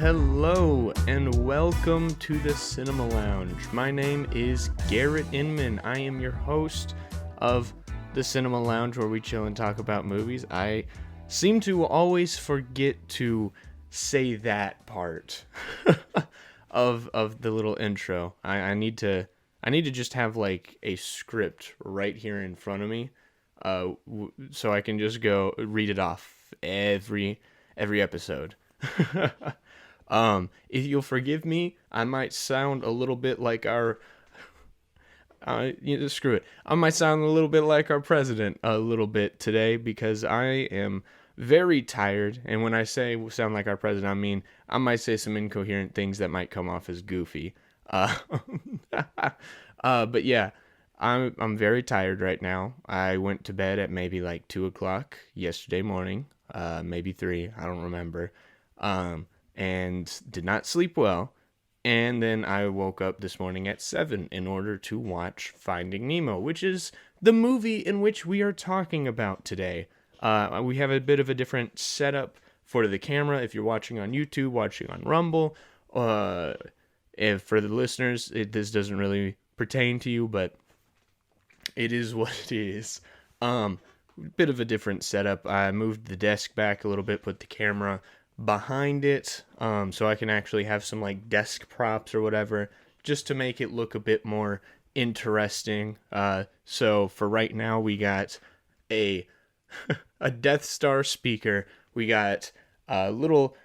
hello, and welcome to the Cinema Lounge. My name is Garrett Inman. I am your host of the Cinema Lounge, where we chill and talk about movies. I seem to always forget to say that part of the little intro. I need to just have like a script right here in front of me, so I can just go read it off every episode. If you'll forgive me, I might sound a little bit like our screw it. I might sound a little bit like our president a little bit today, because I am very tired. And when I say sound like our president, I mean I might say some incoherent things that might come off as goofy. But yeah, I'm very tired right now. I went to bed at maybe like 2:00 yesterday morning, maybe 3. I don't remember. And did not sleep well. And then I woke up this morning at 7 in order to watch Finding Nemo, which is the movie in which we are talking about today. We have a bit of a different setup for the camera. If you're watching on YouTube, watching on Rumble, if for the listeners, this doesn't really pertain to you, but it is what it is. Bit of a different setup. I moved the desk back a little bit, put the camera behind it, so I can actually have some like desk props or whatever, just to make it look a bit more interesting. So for right now, we got a Death Star speaker. We got a little,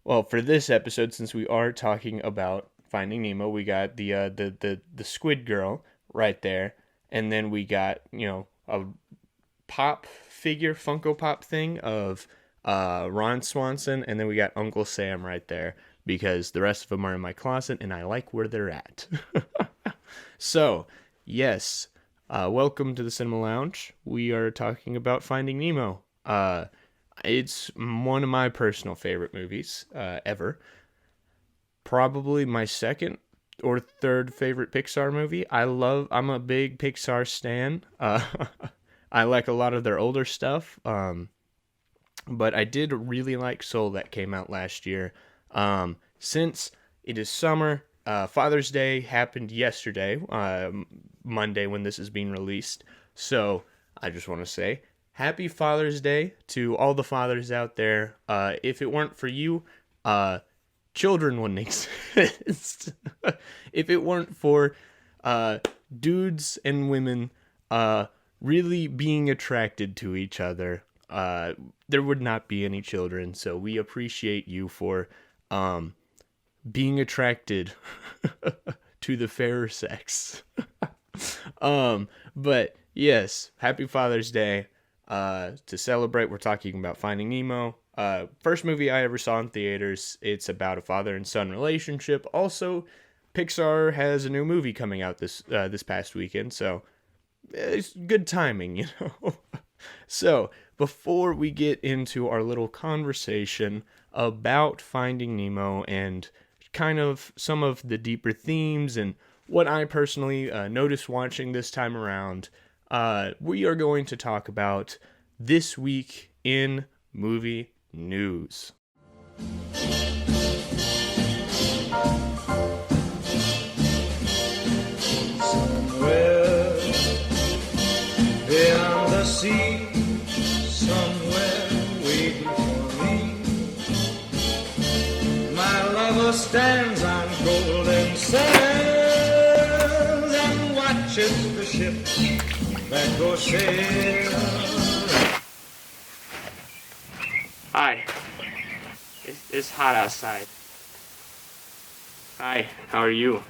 well, for this episode, since we are talking about Finding Nemo, we got the squid girl right there, and then we got, a pop figure, Funko Pop thing of Ron Swanson, and then we got Uncle Sam right there, because the rest of them are in my closet and I like where they're at. So, yes, welcome to the Cinema Lounge. We are talking about Finding Nemo. It's one of my personal favorite movies ever. Probably my second or third favorite Pixar movie. I'm a big Pixar stan. I like a lot of their older stuff. But I did really like Soul that came out last year. Since it is summer, Father's Day happened yesterday, Monday when this is being released. So I just want to say Happy Father's Day to all the fathers out there. If it weren't for you, children wouldn't exist. If it weren't for dudes and women really being attracted to each other, there would not be any children. So we appreciate you for being attracted to the fairer sex. But yes, happy Father's Day. To celebrate, we're talking about Finding Nemo. First movie I ever saw in theaters. It's about a father and son relationship. Also, Pixar has a new movie coming out this past weekend, so it's good timing, So, before we get into our little conversation about Finding Nemo and kind of some of the deeper themes and what I personally noticed watching this time around, we are going to talk about this week in movie news. Somewhere beyond the sea, somewhere waiting for me, my lover stands on golden sands and watches the ships that go sail. Hi. It's hot outside. Hi, how are you?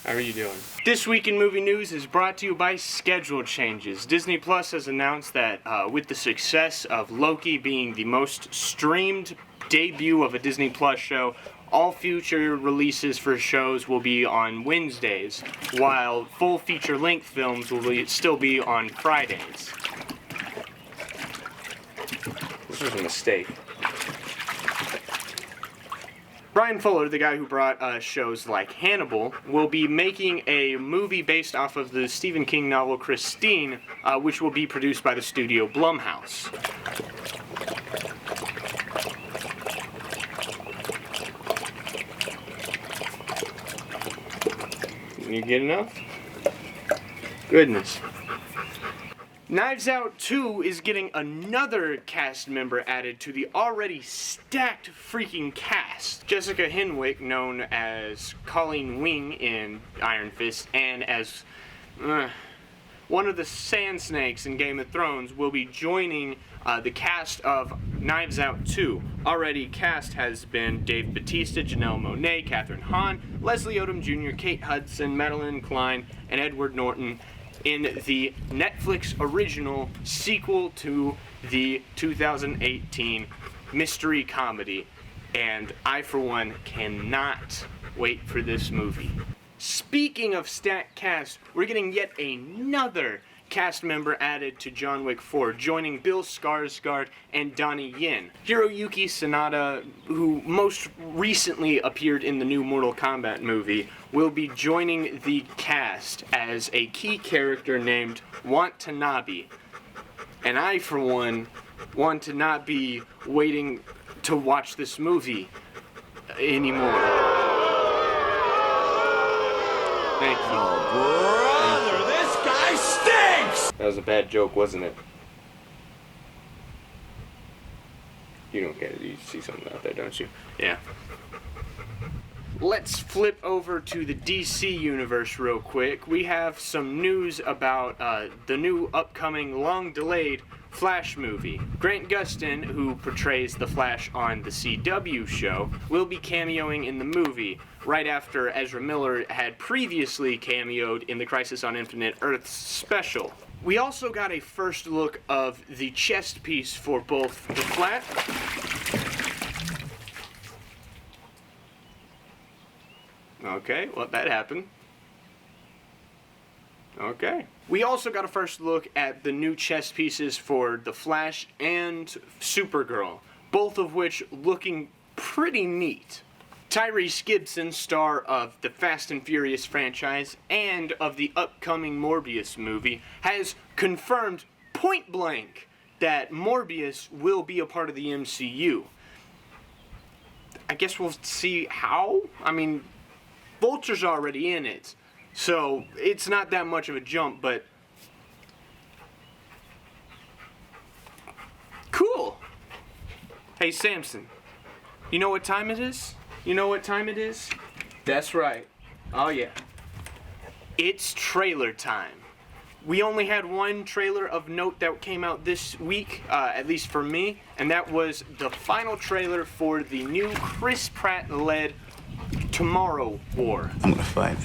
How are you doing? This Week in Movie News is brought to you by schedule changes. Disney Plus has announced that with the success of Loki being the most streamed debut of a Disney Plus show, all future releases for shows will be on Wednesdays, while full feature-length films will still be on Fridays. This was a mistake. Brian Fuller, the guy who brought shows like Hannibal, will be making a movie based off of the Stephen King novel Christine, which will be produced by the studio Blumhouse. You get enough? Goodness. Knives Out 2 is getting another cast member added to the already stacked freaking cast. Jessica Henwick, known as Colleen Wing in Iron Fist, and as one of the Sand Snakes in Game of Thrones, will be joining the cast of Knives Out 2. Already cast has been Dave Bautista, Janelle Monáe, Kathryn Hahn, Leslie Odom Jr., Kate Hudson, Madeline Klein, and Edward Norton in the Netflix original sequel to the 2018 mystery comedy. And I, for one, cannot wait for this movie. Speaking of stacked cast, we're getting yet another cast member added to John Wick 4, joining Bill Skarsgård and Donnie Yen. Hiroyuki Sanada, who most recently appeared in the new Mortal Kombat movie, will be joining the cast as a key character named Watanabe. And I, for one, want to not be waiting to watch this movie anymore. Thank you. Oh, brother, this guy stinks! That was a bad joke, wasn't it? You don't get it. You see something out there, don't you? Yeah. Let's flip over to the DC universe real quick. We have some news about the new upcoming, long-delayed Flash movie. Grant Gustin, who portrays the Flash on the CW show, will be cameoing in the movie, right after Ezra Miller had previously cameoed in the Crisis on Infinite Earths special. We also got a first look of the chest piece for both the Flash... Okay, well, that happened. Okay. We also got a first look at the new chess pieces for The Flash and Supergirl, both of which looking pretty neat. Tyrese Gibson, star of the Fast and Furious franchise and of the upcoming Morbius movie, has confirmed point blank that Morbius will be a part of the MCU. I guess we'll see how. I mean, Vulture's already in it, so it's not that much of a jump, but cool. Hey, Samson, you know what time it is? You know what time it is? That's right. Oh, yeah. It's trailer time. We only had one trailer of note that came out this week, at least for me, and that was the final trailer for the new Chris Pratt-led Tomorrow War. I'm gonna fight.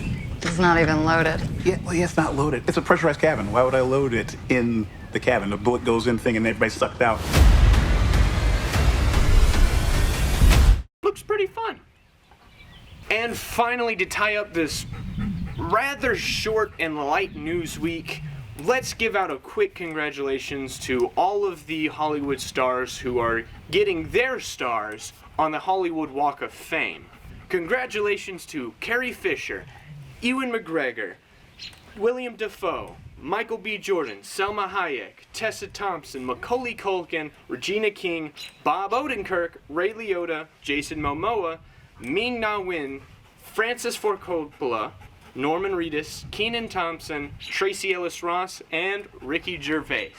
It's not even loaded. Yeah, well, yeah, it's not loaded. It's a pressurized cabin. Why would I load it in the cabin? The bullet goes in thing and everybody's sucked out. Looks pretty fun. And finally, to tie up this rather short and light news week, let's give out a quick congratulations to all of the Hollywood stars who are getting their stars on the Hollywood Walk of Fame. Congratulations to Carrie Fisher, Ewan McGregor, William Dafoe, Michael B. Jordan, Selma Hayek, Tessa Thompson, Macaulay Culkin, Regina King, Bob Odenkirk, Ray Liotta, Jason Momoa, Ming-Na Wen, Francis Ford Coppola, Norman Reedus, Kenan Thompson, Tracy Ellis Ross, and Ricky Gervais.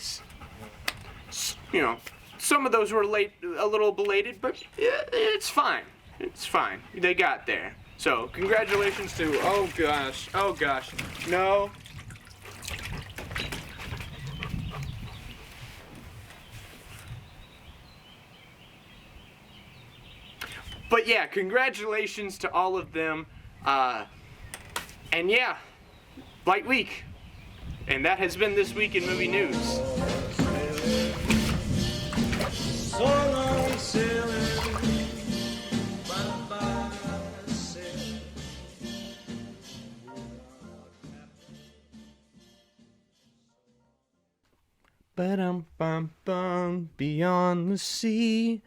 You know, some of those were late, a little belated, but it's fine. It's fine. They got there. So, congratulations to, oh gosh, no. But yeah, congratulations to all of them. And yeah, light week. And that has been This Week in Movie News. So long sailing, bye-bye sailing. Ba-dum-bum-bum, beyond the sea,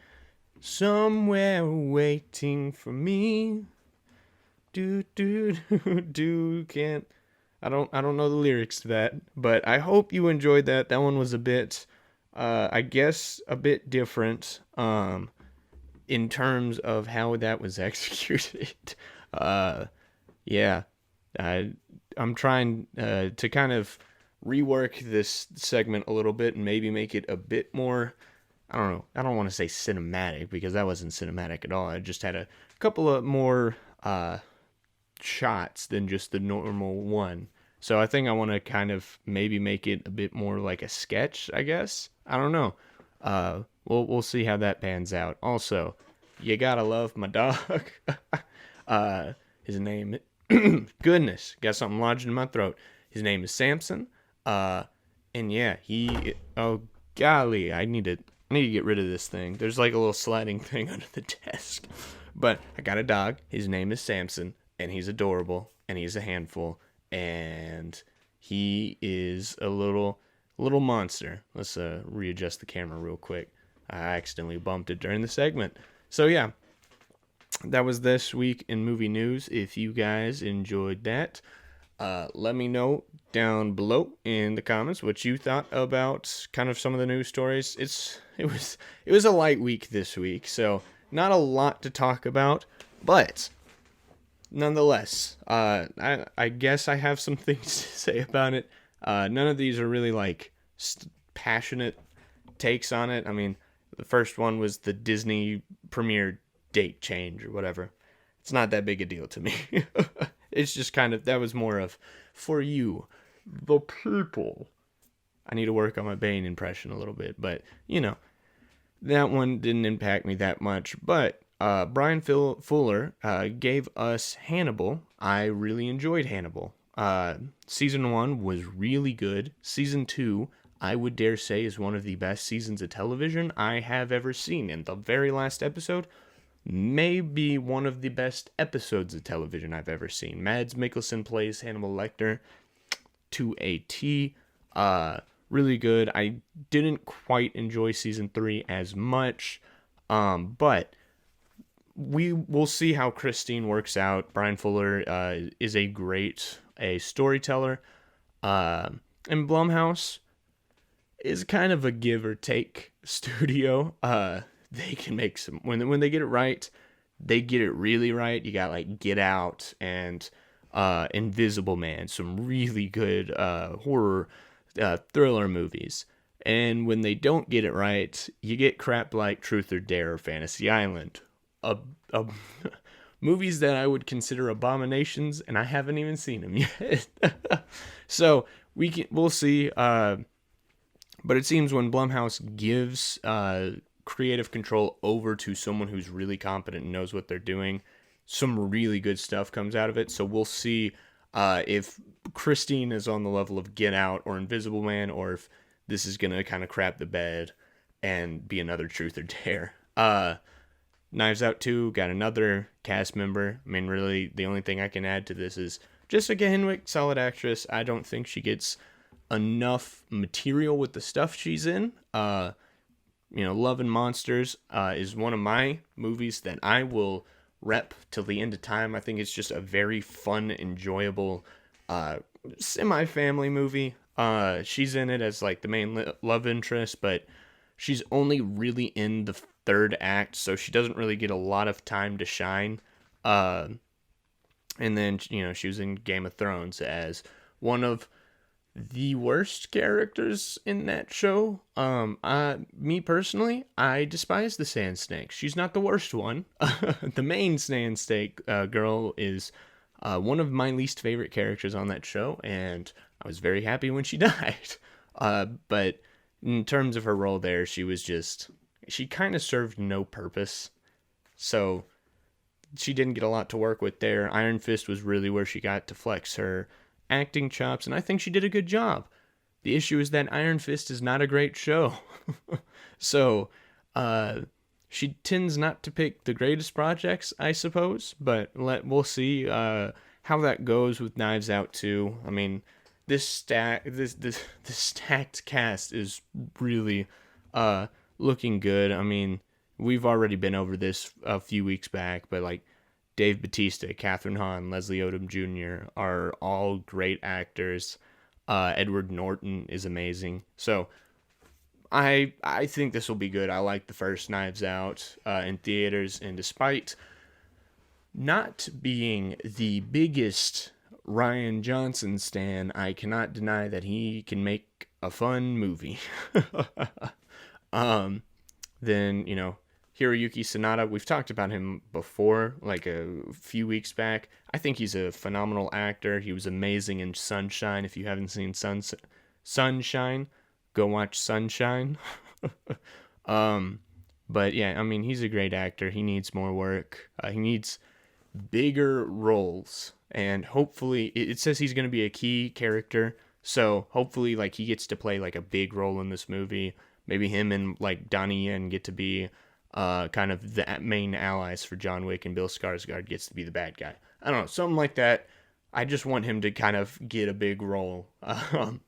somewhere waiting for me. Do do do do. Can't. I don't know the lyrics to that, but I hope you enjoyed that. That one was a bit, I guess, a bit different, in terms of how that was executed. Yeah, I'm trying to kind of rework this segment a little bit and maybe make it a bit more. I don't know. I don't want to say cinematic because that wasn't cinematic at all. I just had a couple of more shots than just the normal one. So I think I want to kind of maybe make it a bit more like a sketch, I guess. I don't know. We'll see how that pans out. Also, you gotta love my dog. His name, goodness, got something lodged in my throat. His name is Samson. And yeah, oh golly, I need to get rid of this thing. There's like a little sliding thing under the desk. But I got a dog. His name is Samson, and he's adorable, and he's a handful, and he is a little monster. Let's readjust the camera real quick. I accidentally bumped it during the segment. So yeah, that was this week in movie news. If you guys enjoyed that, let me know down below in the comments what you thought about kind of some of the news stories. It was a light week this week, so not a lot to talk about, but nonetheless, I guess I have some things to say about it. None of these are really like passionate takes on it. I mean, the first one was the Disney premiere date change or whatever. It's not that big a deal to me. It's just kind of, that was more of for you, the people. I need to work on my Bane impression a little bit, but that one didn't impact me that much. But Brian Fuller gave us Hannibal. I really enjoyed Hannibal. Season 1 was really good. Season 2, I would dare say, is one of the best seasons of television I have ever seen. And the very last episode may be one of the best episodes of television I've ever seen. Mads Mikkelsen plays Hannibal Lecter to a T. Really good. I didn't quite enjoy season 3 as much, but we will see how Christine works out. Brian Fuller is a great storyteller, and Blumhouse is kind of a give or take studio. They can make some, when they get it right, they get it really right. You got like Get Out and Invisible Man, some really good horror thriller movies. And when they don't get it right, you get crap like Truth or Dare or Fantasy Island. Movies that I would consider abominations, and I haven't even seen them yet. So we'll see. But it seems when Blumhouse gives creative control over to someone who's really competent and knows what they're doing, some really good stuff comes out of it. So we'll see if Christine is on the level of Get Out or Invisible Man, or if this is going to kind of crap the bed and be another Truth or Dare. Knives Out 2 got another cast member. I mean, really, the only thing I can add to this is Jessica Henwick, solid actress. I don't think she gets enough material with the stuff she's in. Love and Monsters is one of my movies that I will rep till the end of time. I think it's just a very fun, enjoyable, semi-family movie. She's in it as like the main love interest, but she's only really in the third act, so she doesn't really get a lot of time to shine. And then, she was in Game of Thrones as one of the worst characters in that show. Me personally, I despise the Sand Snake. She's not the worst one. The main Sand Snake girl is one of my least favorite characters on that show, and I was very happy when she died. But in terms of her role there, she kind of served no purpose. So she didn't get a lot to work with there. Iron Fist was really where she got to flex her acting chops, and I think she did a good job. The issue is that Iron Fist is not a great show. So she tends not to pick the greatest projects, I suppose, but we'll see how that goes with Knives Out 2. I mean, this stacked cast is really looking good. I mean, we've already been over this a few weeks back, but like Dave Bautista, Catherine Hahn, Leslie Odom Jr. are all great actors. Edward Norton is amazing. So I think this will be good. I like the first Knives Out in theaters, and despite not being the biggest Ryan Johnson stan, I cannot deny that he can make a fun movie. um, then, Hiroyuki Sanada, we've talked about him before, like a few weeks back. I think he's a phenomenal actor. He was amazing in Sunshine. If you haven't seen Sunshine, go watch Sunshine. um, but yeah, I mean, he's a great actor. He needs more work. He needs bigger roles, and hopefully, it says he's going to be a key character. So hopefully, like, he gets to play like a big role in this movie. Maybe him and like Donnie Yen get to be kind of the main allies for John Wick, and Bill Skarsgård gets to be the bad guy. I don't know, something like that. I just want him to kind of get a big role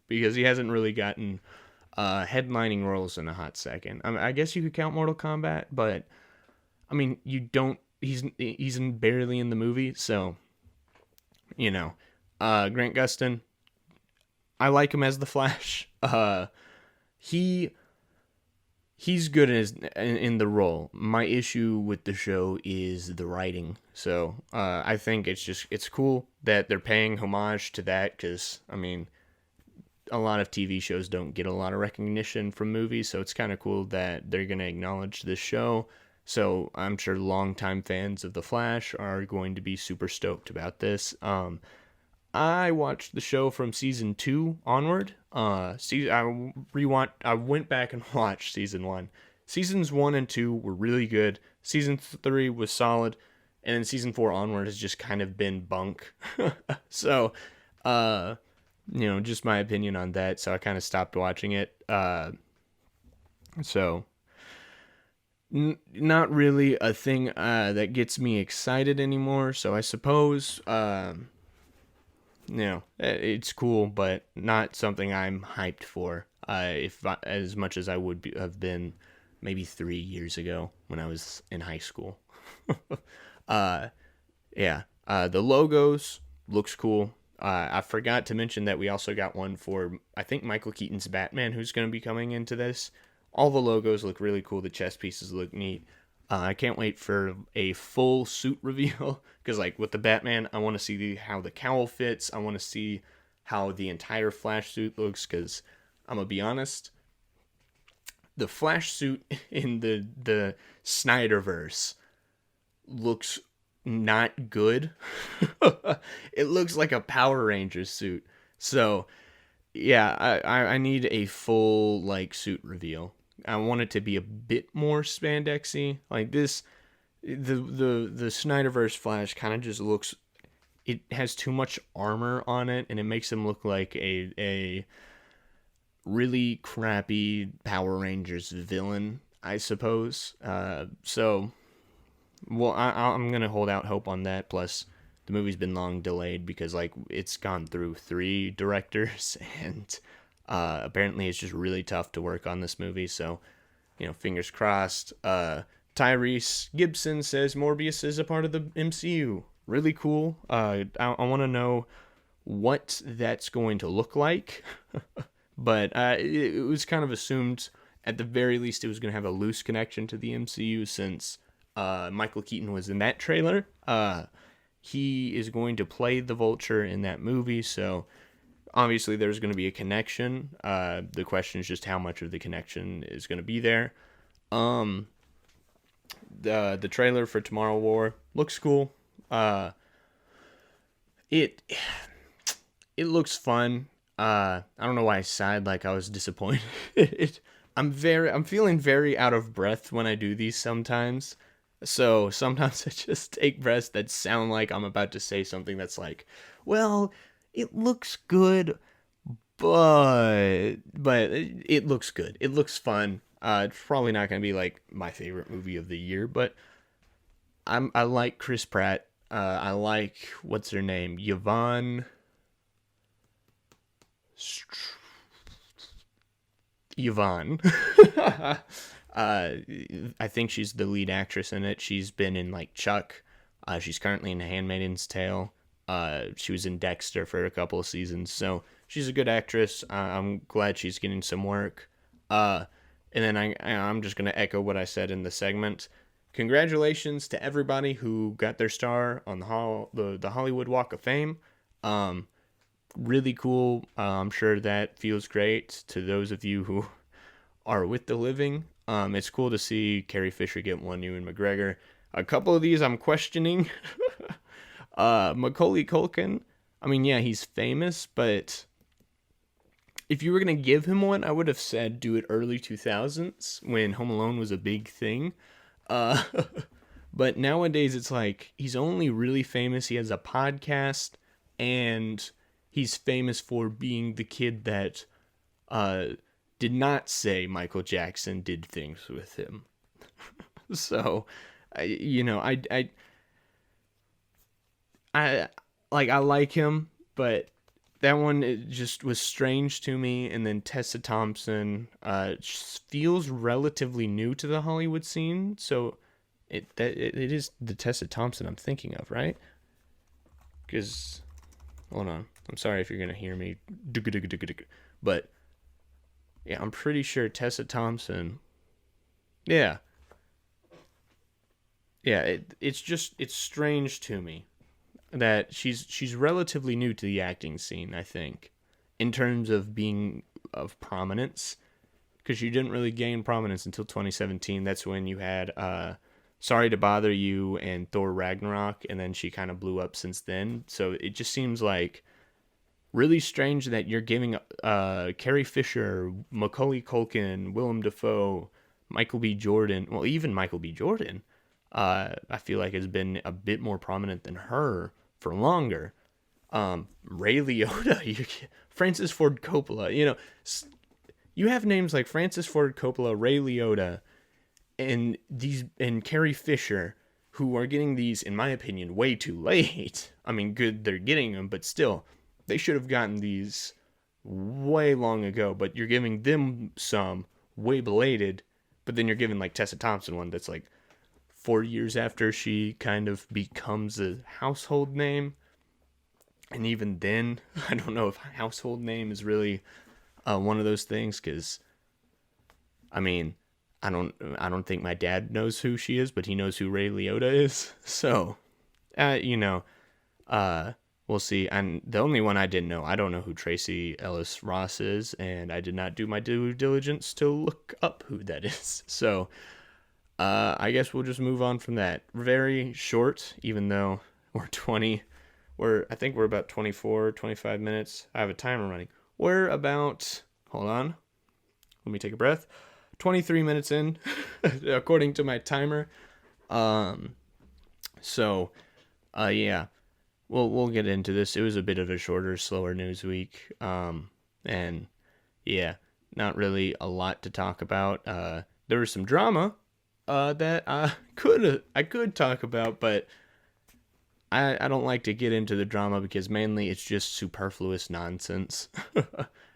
because he hasn't really gotten headlining roles in a hot second. I mean, I guess you could count Mortal Kombat, but I mean, you don't. He's barely in the movie, so Grant Gustin. I like him as the Flash. He he's good in the role. My issue with the show is the writing. So I think it's cool that they're paying homage to that, because I mean, a lot of TV shows don't get a lot of recognition from movies, so it's kind of cool that they're gonna acknowledge this show. So I'm sure longtime fans of The Flash are going to be super stoked about this. I watched the show from season 2 onward. I went back and watched season 1. Seasons 1 and 2 were really good. Season 3 was solid, and then season 4 onward has just kind of been bunk. So, just my opinion on that. So I kind of stopped watching it. Not really a thing that gets me excited anymore. So I suppose, it's cool, but not something I'm hyped for. If as much as I would have been maybe 3 years ago when I was in high school. The logos looks cool. I forgot to mention that we also got one for, I think, Michael Keaton's Batman, who's going to be coming into this. All the logos look really cool. The chess pieces look neat. I can't wait for a full suit reveal, because like with the Batman, I want to see how the cowl fits. I want to see how the entire Flash suit looks, because I'm going to be honest, the Flash suit in the Snyderverse looks not good. It looks like a Power Rangers suit. So yeah, I need a full like suit reveal. I want it to be a bit more spandexy. Like this, the Snyderverse Flash kind of just looks. It has too much armor on it, and it makes him look like a really crappy Power Rangers villain, I suppose. I'm gonna hold out hope on that. Plus, the movie's been long delayed because like it's gone through 3 directors, and apparently it's just really tough to work on this movie. So, fingers crossed. Tyrese Gibson says Morbius is a part of the MCU. Really cool. I want to know what that's going to look like. But it was kind of assumed, at the very least, it was going to have a loose connection to the MCU, since Michael Keaton was in that trailer. He is going to play the Vulture in that movie, so obviously there's going to be a connection. The question is just how much of the connection is going to be there. The trailer for Tomorrow War looks cool. It looks fun. I don't know why I sighed like I was disappointed. I'm feeling very out of breath when I do these sometimes. So sometimes I just take breaths that sound like I'm about to say something that's like, well, it looks good, but it looks good. It looks fun. It's probably not going to be like my favorite movie of the year, but I like Chris Pratt. I like, what's her name? Yvonne. I think she's the lead actress in it. She's been in like Chuck. She's currently in Handmaid's Tale. She was in Dexter for a couple of seasons, so she's a good actress. I'm glad she's getting some work. And then I'm just gonna echo what I said in the segment. Congratulations to everybody who got their star on the Hollywood Walk of Fame. Really cool. I'm sure that feels great to those of you who are with the living. It's cool to see Carrie Fisher get one, Ewan McGregor. A couple of these I'm questioning. Macaulay Culkin. I mean, yeah, he's famous, but if you were gonna give him one, I would have said do it early 2000s when Home Alone was a big thing. Uh, but nowadays it's like he's only really famous. He has a podcast, and he's famous for being the kid that uh, did not say Michael Jackson did things with him. So, I I like him, but that one it just was strange to me. And then Tessa Thompson feels relatively new to the Hollywood scene, so it is the Tessa Thompson I'm thinking of, right? Because hold on, I'm sorry if you're gonna hear me, but yeah, I'm pretty sure Tessa Thompson. Yeah, yeah. It's strange to me that she's relatively new to the acting scene, I think, in terms of being of prominence, because she didn't really gain prominence until 2017. That's when you had Sorry to Bother You and Thor Ragnarok, and then she kind of blew up since then. So it just seems like really strange that you're giving Carrie Fisher, Macaulay Culkin, Willem Dafoe, Michael B. Jordan, well, even Michael B. Jordan, I feel like has been a bit more prominent than her for longer. Ray Liotta, Francis Ford Coppola, you have names like Francis Ford Coppola, Ray Liotta, and Carrie Fisher, who are getting these, in my opinion, way too late. I mean, good they're getting them, but still, they should have gotten these way long ago. But you're giving them some way belated, but then you're giving like Tessa Thompson one that's like 4 years after she kind of becomes a household name. And even then, I don't know if household name is really one of those things, because I mean, I don't think my dad knows who she is, but he knows who Ray Liotta is. So, uh, you know, we'll see. And the only one I didn't know, I don't know who Tracy Ellis Ross is, and I did not do my due diligence to look up who that is. So, I guess we'll just move on from that. Very short, even though we're 20. I think we're about 24, 25 minutes. I have a timer running. We're about, hold on, let me take a breath. 23 minutes in, according to my timer. Um, so, yeah, we'll get into this. It was a bit of a shorter, slower news week. And yeah, not really a lot to talk about. There was some drama, that I could talk about, but I don't like to get into the drama because mainly it's just superfluous nonsense.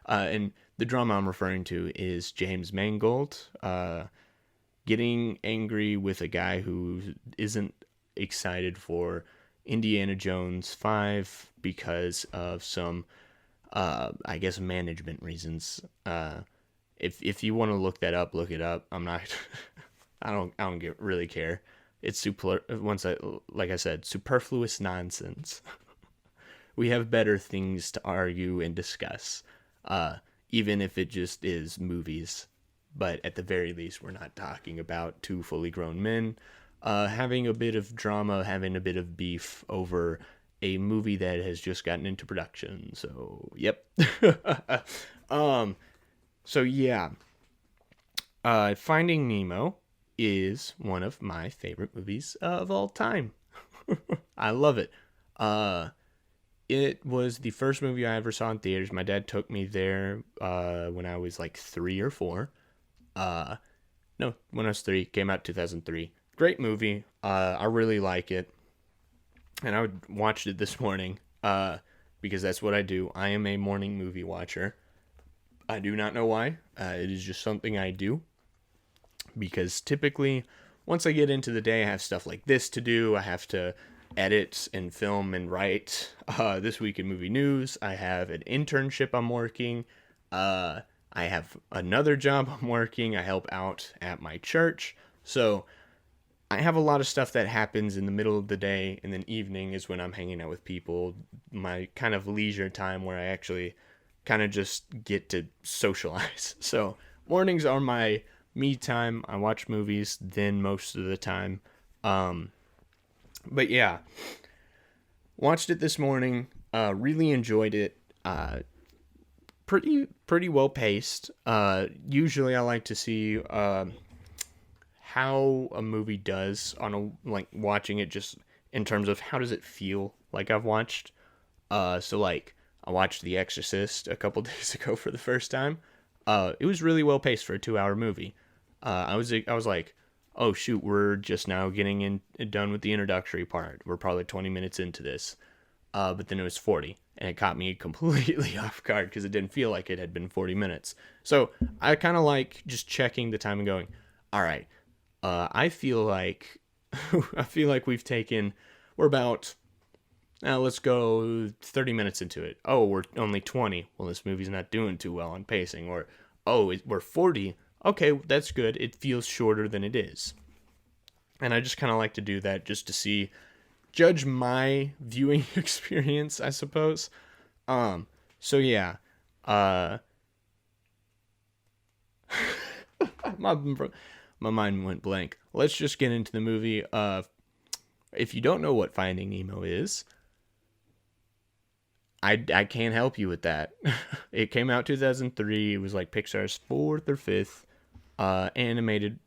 And the drama I'm referring to is James Mangold getting angry with a guy who isn't excited for Indiana Jones 5 because of some, I guess, management reasons. If you want to look that up, look it up. I'm not. I don't really care. It's like I said, superfluous nonsense. We have better things to argue and discuss, even if it just is movies. But at the very least, we're not talking about two fully grown men having a bit of drama, having a bit of beef over a movie that has just gotten into production. So, yep. um, so yeah, Finding Nemo is one of my favorite movies of all time. I love it. It was the first movie I ever saw in theaters. My dad took me there when I was like 3 or 4. No, when I was 3. Came out 2003. Great movie. I really like it. And I watched it this morning because that's what I do. I am a morning movie watcher. I do not know why. It is just something I do. Because typically, once I get into the day, I have stuff like this to do. I have to edit and film and write. This week in movie news, I have an internship I'm working. I have another job I'm working. I help out at my church. So I have a lot of stuff that happens in the middle of the day, and then evening is when I'm hanging out with people, my kind of leisure time where I actually kind of just get to socialize. So mornings are my me time. I watch movies then most of the time. Um, but yeah, watched it this morning. Really enjoyed it. Pretty well paced. Usually I like to see how a movie does on a like watching it just in terms of how does it feel like I've watched. So like I watched The Exorcist a couple days ago for the first time. It was really well paced for a 2 hour movie. I was like, oh shoot, we're just now getting in done with the introductory part. We're probably 20 minutes into this. But then it was 40, and it caught me completely off guard because it didn't feel like it had been 40 minutes. So I kind of like just checking the time and going, all right, I feel like I feel like we're about let's go 30 minutes into it. Oh, we're only 20. Well, this movie's not doing too well on pacing. Or oh, we're 40. Okay, that's good. It feels shorter than it is. And I just kind of like to do that just to judge my viewing experience, I suppose. So yeah, uh, my my mind went blank. Let's just get into the movie. If you don't know what Finding Nemo is, I can't help you with that. It came out 2003. It was like Pixar's fourth or fifth animated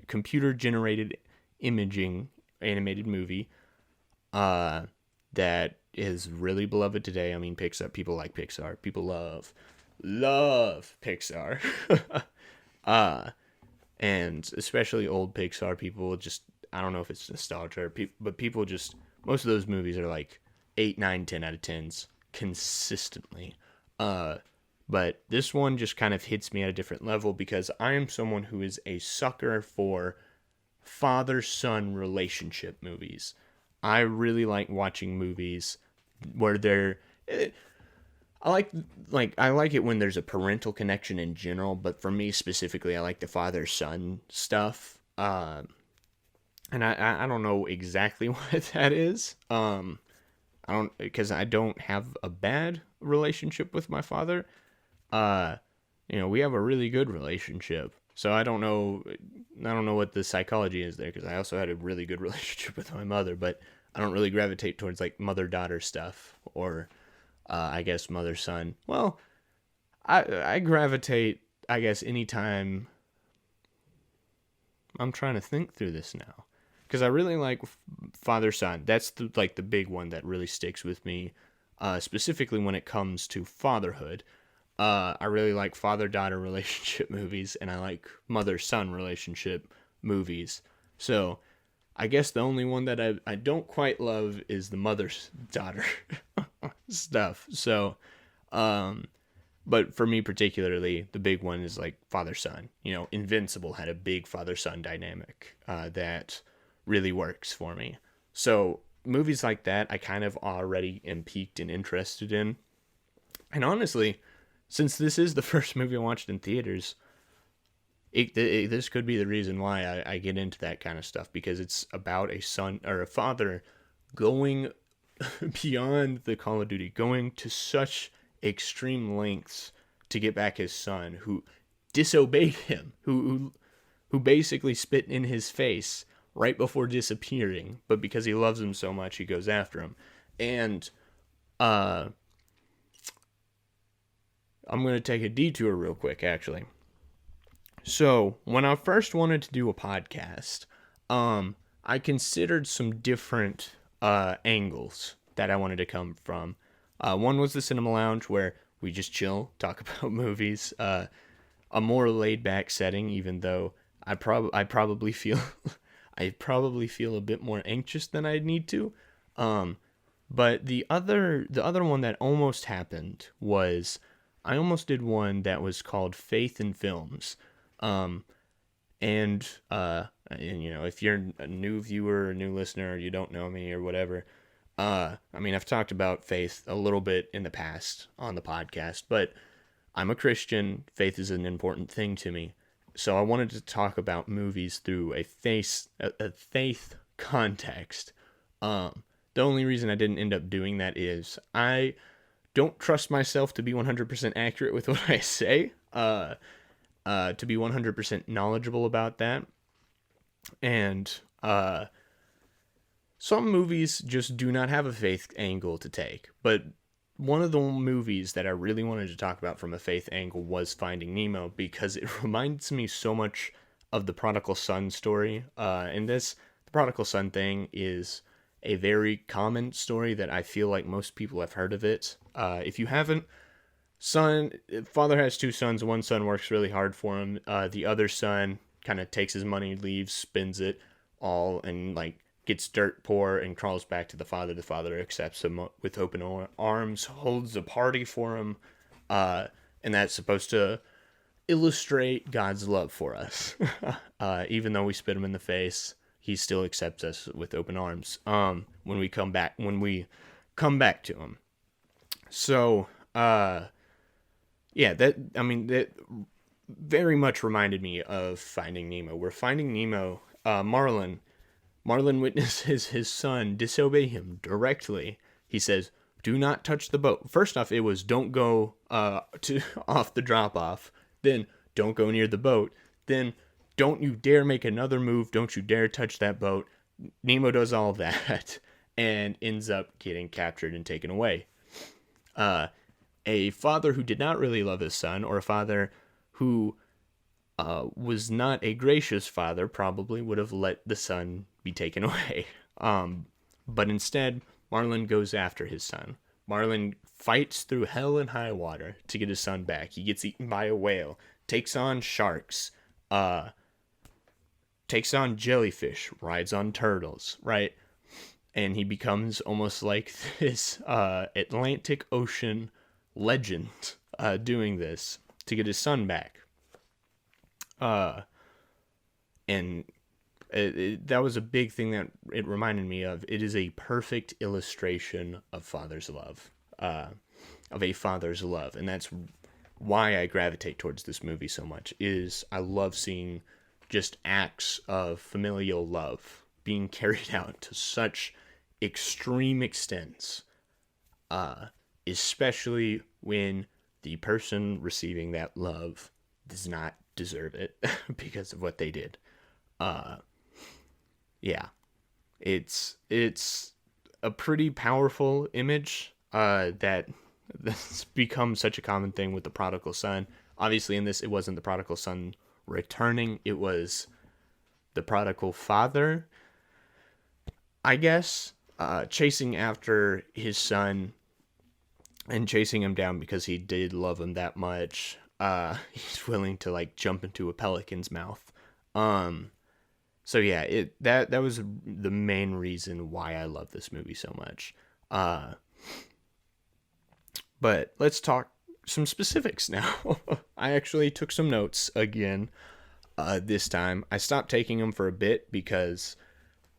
computer generated imaging animated movie that is really beloved today. I mean, Pixar, people like Pixar. People love Pixar. uh, and especially old Pixar people just, I don't know if it's nostalgia, but people just, most of those movies are like 8, 9, 10 out of 10s consistently. But this one just kind of hits me at a different level because I am someone who is a sucker for father-son relationship movies. I really like watching movies where I like it when there's a parental connection in general, but for me specifically, I like the father-son stuff. And I don't know exactly what that is. I don't because I don't have a bad relationship with my father. Uh, we have a really good relationship. So I don't know what the psychology is there because I also had a really good relationship with my mother, but I don't really gravitate towards like mother-daughter stuff or I guess mother-son. Well, I gravitate I guess anytime I'm trying to think through this now because I really like father-son. That's like the big one that really sticks with me, specifically when it comes to fatherhood. I really like father-daughter relationship movies, and I like mother-son relationship movies. So, I guess the only one that I don't quite love is the mother-daughter stuff. So, but for me particularly, the big one is like father-son. Invincible had a big father-son dynamic that really works for me. So, movies like that, I kind of already am piqued and interested in. And honestly, since this is the first movie I watched in theaters, this could be the reason why I get into that kind of stuff because it's about a son or a father going beyond the Call of Duty, going to such extreme lengths to get back his son who disobeyed him, who basically spit in his face right before disappearing, but because he loves him so much, he goes after him. And I'm going to take a detour real quick, actually. So, when I first wanted to do a podcast, I considered some different angles that I wanted to come from. One was the Cinema Lounge, where we just chill, talk about movies, a more laid-back setting, even though I probably feel I probably feel a bit more anxious than I need to. But the other one that almost happened was I almost did one that was called Faith in Films. And if you're a new viewer, a new listener, or you don't know me or whatever, I've talked about faith a little bit in the past on the podcast, but I'm a Christian. Faith is an important thing to me. So I wanted to talk about movies through a faith context. The only reason I didn't end up doing that is I don't trust myself to be 100% accurate with what I say. To be 100% knowledgeable about that. And some movies just do not have a faith angle to take. But one of the movies that I really wanted to talk about from a faith angle was Finding Nemo, because it reminds me so much of the prodigal son story. The prodigal son thing is a very common story that I feel like most people have heard of it. If you haven't, father has two sons. One son works really hard for him. The other son kind of takes his money, leaves, spends it all, and like gets dirt poor and crawls back to the father. The father accepts him with open arms, holds a party for him, and that's supposed to illustrate God's love for us. Even though we spit him in the face, he still accepts us with open arms. When we come back to him. So, yeah, that very much reminded me of Finding Nemo. Where Finding Nemo, Marlin witnesses his son disobey him directly. He says, "Do not touch the boat." First off, it was don't go off the drop off. Then don't go near the boat. Then don't you dare make another move. Don't you dare touch that boat. Nemo does all of that and ends up getting captured and taken away. A father who did not really love his son, or a father who was not a gracious father, probably would have let the son be taken away. But instead, Marlin goes after his son. Marlin fights through hell and high water to get his son back. He gets eaten by a whale, takes on sharks, takes on jellyfish, rides on turtles, right? And he becomes almost like this Atlantic Ocean legend doing this to get his son back. And that was a big thing that it reminded me of. It is a perfect illustration of father's love, of a father's love. And that's why I gravitate towards this movie so much, is I love seeing just acts of familial love being carried out to such extreme extents, especially when the person receiving that love does not deserve it because of what they did. Yeah, it's a pretty powerful image that's become such a common thing with the prodigal son. Obviously, in this, it wasn't the prodigal son returning; it was the prodigal father, I guess, chasing after his son and chasing him down because he did love him that much. He's willing to like jump into a pelican's mouth. So yeah, that was the main reason why I love this movie so much. But let's talk some specifics now. I actually took some notes again this time. I stopped taking them for a bit because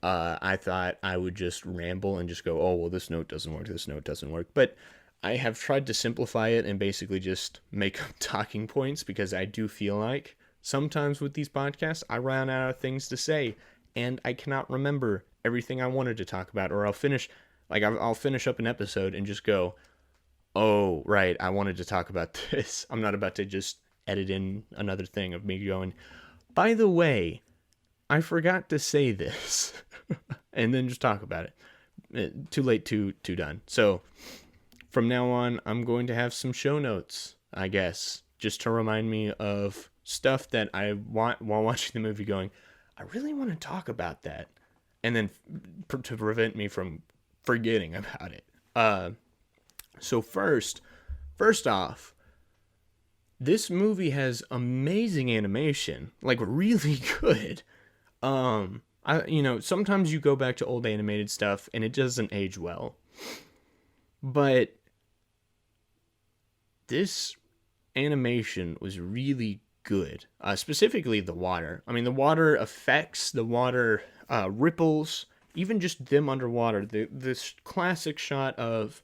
I thought I would just ramble and just go, oh, well, this note doesn't work, this note doesn't work. But I have tried to simplify it and basically just make talking points, because I do feel like sometimes with these podcasts, I run out of things to say and I cannot remember everything I wanted to talk about, or I'll finish up an episode and just go, oh, right, I wanted to talk about this. I'm not about to just edit in another thing of me going, by the way, I forgot to say this, and then just talk about it. Too late, too done. So from now on, I'm going to have some show notes, I guess, just to remind me of stuff that I want while watching the movie, going, I really want to talk about that, and then to prevent me from forgetting about it. So first off, this movie has amazing animation, like really good. Sometimes you go back to old animated stuff and it doesn't age well, but this animation was really good. Specifically the water. I mean, the water effects, the water ripples, even just them underwater. This classic shot of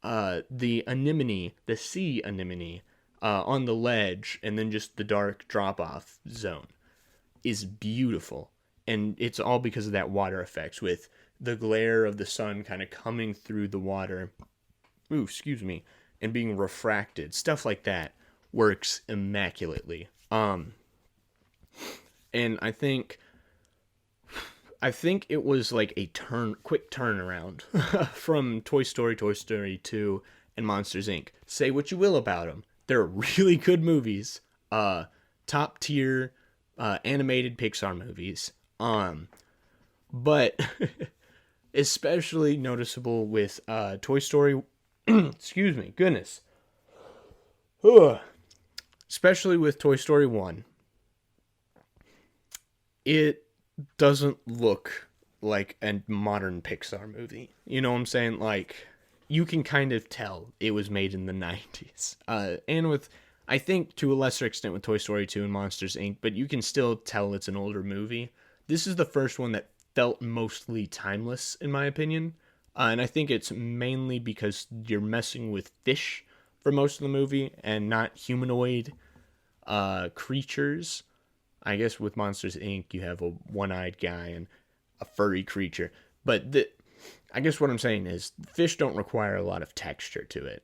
the anemone, the sea anemone, on the ledge, and then just the dark drop off zone is beautiful. And it's all because of that water effects with the glare of the sun kind of coming through the water. Ooh, excuse me, and being refracted. Stuff like that works immaculately. And I think it was like a quick turnaround from Toy Story, Toy Story 2, and Monsters Inc. Say what you will about them, they're really good movies. Top tier animated Pixar movies. But especially noticeable with Toy Story. Excuse me, goodness. Ugh. Especially with Toy Story 1. It doesn't look like a modern Pixar movie. You know what I'm saying? Like, you can kind of tell it was made in the 90s. And with, I think, to a lesser extent with Toy Story 2 and Monsters, Inc., but you can still tell it's an older movie. This is the first one that felt mostly timeless, in my opinion. And I think it's mainly because you're messing with fish for most of the movie and not humanoid creatures. I guess with Monsters Inc., you have a one-eyed guy and a furry creature. But I guess what I'm saying is fish don't require a lot of texture to it.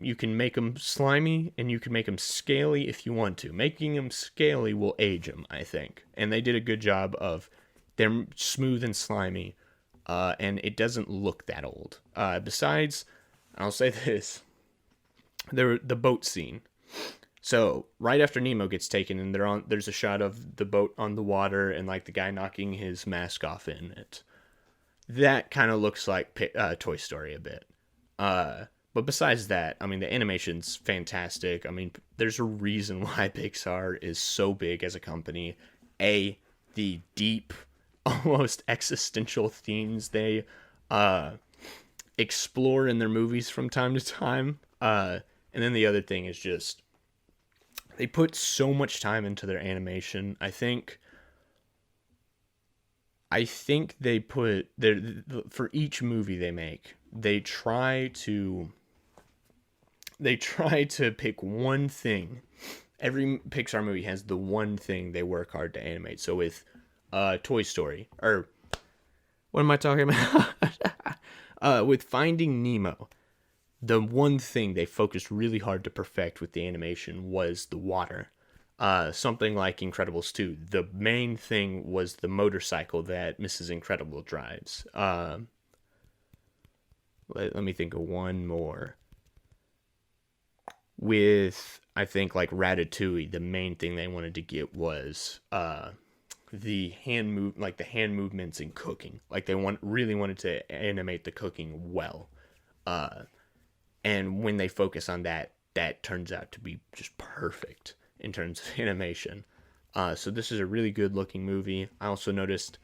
You can make them slimy and you can make them scaly if you want to. Making them scaly will age them, I think. And they did a good job of they're smooth and slimy, and it doesn't look that old. Besides, I'll say this, the boat scene. So right after Nemo gets taken, and there's a shot of the boat on the water and like the guy knocking his mask off in it. That kind of looks like Toy Story a bit. But besides that, I mean, the animation's fantastic. I mean, there's a reason why Pixar is so big as a company. The deep, almost existential themes they explore in their movies from time to time. And then the other thing is just they put so much time into their animation. I think they put for each movie they make, they try to pick one thing. Every Pixar movie has the one thing they work hard to animate. So with Toy Story, or what am I talking about? With Finding Nemo, the one thing they focused really hard to perfect with the animation was the water. Something like Incredibles 2, the main thing was the motorcycle that Mrs. Incredible drives. Let me think of one more. With, I think, like Ratatouille, the main thing they wanted to get was the hand movements in cooking. Like they really wanted to animate the cooking well. And when they focus on that, that turns out to be just perfect in terms of animation. So this is a really good looking movie. I also noticed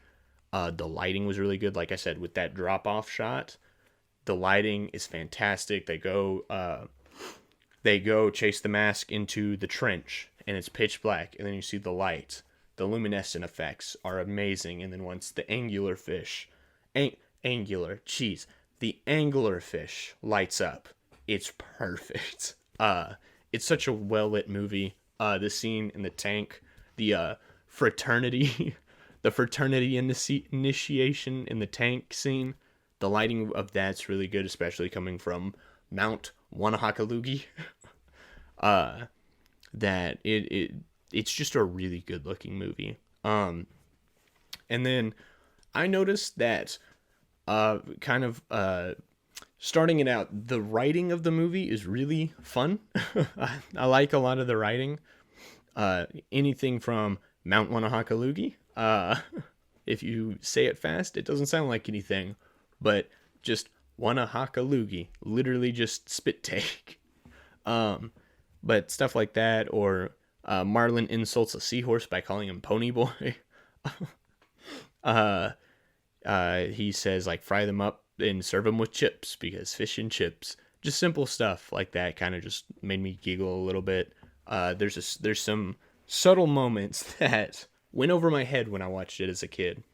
the lighting was really good. Like I said, with that drop off shot, the lighting is fantastic. They go chase the mask into the trench and it's pitch black, and then you see the light. The luminescent effects are amazing. And then once the angler fish lights up, it's perfect. It's such a well lit movie. The scene in the tank, the fraternity, the fraternity initiation in the tank scene, the lighting of that's really good, especially coming from Mount Wanahakalugi. That it's just a really good looking movie. And then I noticed that starting it out, the writing of the movie is really fun. I like a lot of the writing. Anything from Mount Wanahakalugi. If you say it fast, it doesn't sound like anything, but just Wanahakalugi, literally just spit take. But stuff like that, or Marlin insults a seahorse by calling him Pony Boy. He says, like, fry them up and serve them with chips because fish and chips. Just simple stuff like that kind of just made me giggle a little bit. There's some subtle moments that went over my head when I watched it as a kid.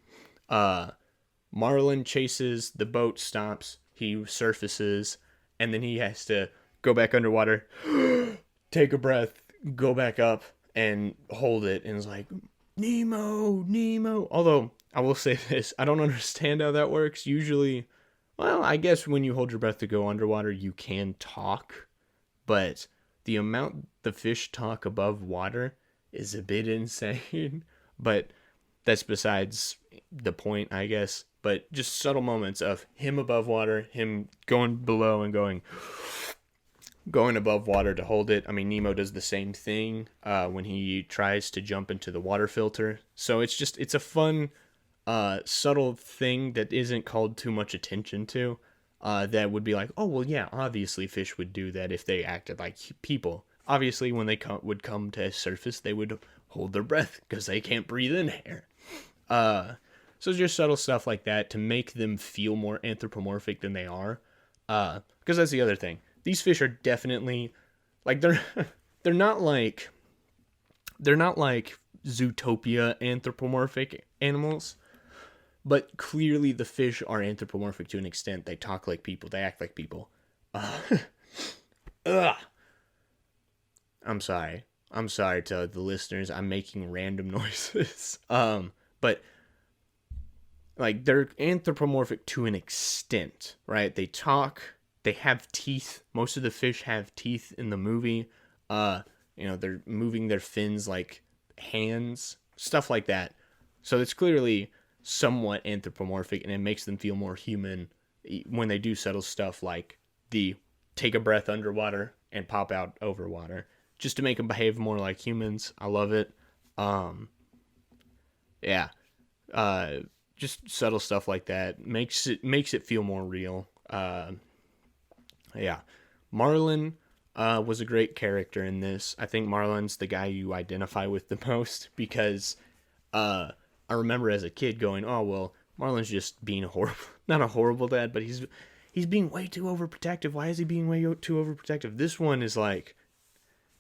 Marlin chases, the boat stops, he surfaces, and then he has to go back underwater take a breath, go back up, and hold it, and it's like, Nemo, Nemo. Although, I will say this, I don't understand how that works. Usually, well, I guess when you hold your breath to go underwater, you can talk, but the amount the fish talk above water is a bit insane. But that's besides the point, I guess. But just subtle moments of him above water, him going below and going above water to hold it. I mean, Nemo does the same thing when he tries to jump into the water filter. So it's a fun, subtle thing that isn't called too much attention to. That would be like, oh, well, yeah, obviously fish would do that if they acted like people. Obviously, when they would come to a surface, they would hold their breath because they can't breathe in air. So just subtle stuff like that to make them feel more anthropomorphic than they are. Because that's the other thing. These fish are definitely like they're not like Zootopia anthropomorphic animals, but clearly the fish are anthropomorphic to an extent. They talk like people, they act like people. Ugh. I'm sorry to the listeners. I'm making random noises. But like they're anthropomorphic to an extent, right? They talk. They have teeth. Most of the fish have teeth in the movie. They're moving their fins like hands, stuff like that. So it's clearly somewhat anthropomorphic, and it makes them feel more human when they do subtle stuff like the take a breath underwater and pop out over water, just to make them behave more like humans. I love it. Yeah. Just subtle stuff like that makes it feel more real. Yeah, Marlin was a great character in this. I think Marlin's the guy you identify with the most because I remember as a kid going, "Oh well, Marlin's just being not a horrible dad, but he's being way too overprotective. Why is he being way too overprotective?" This one is like,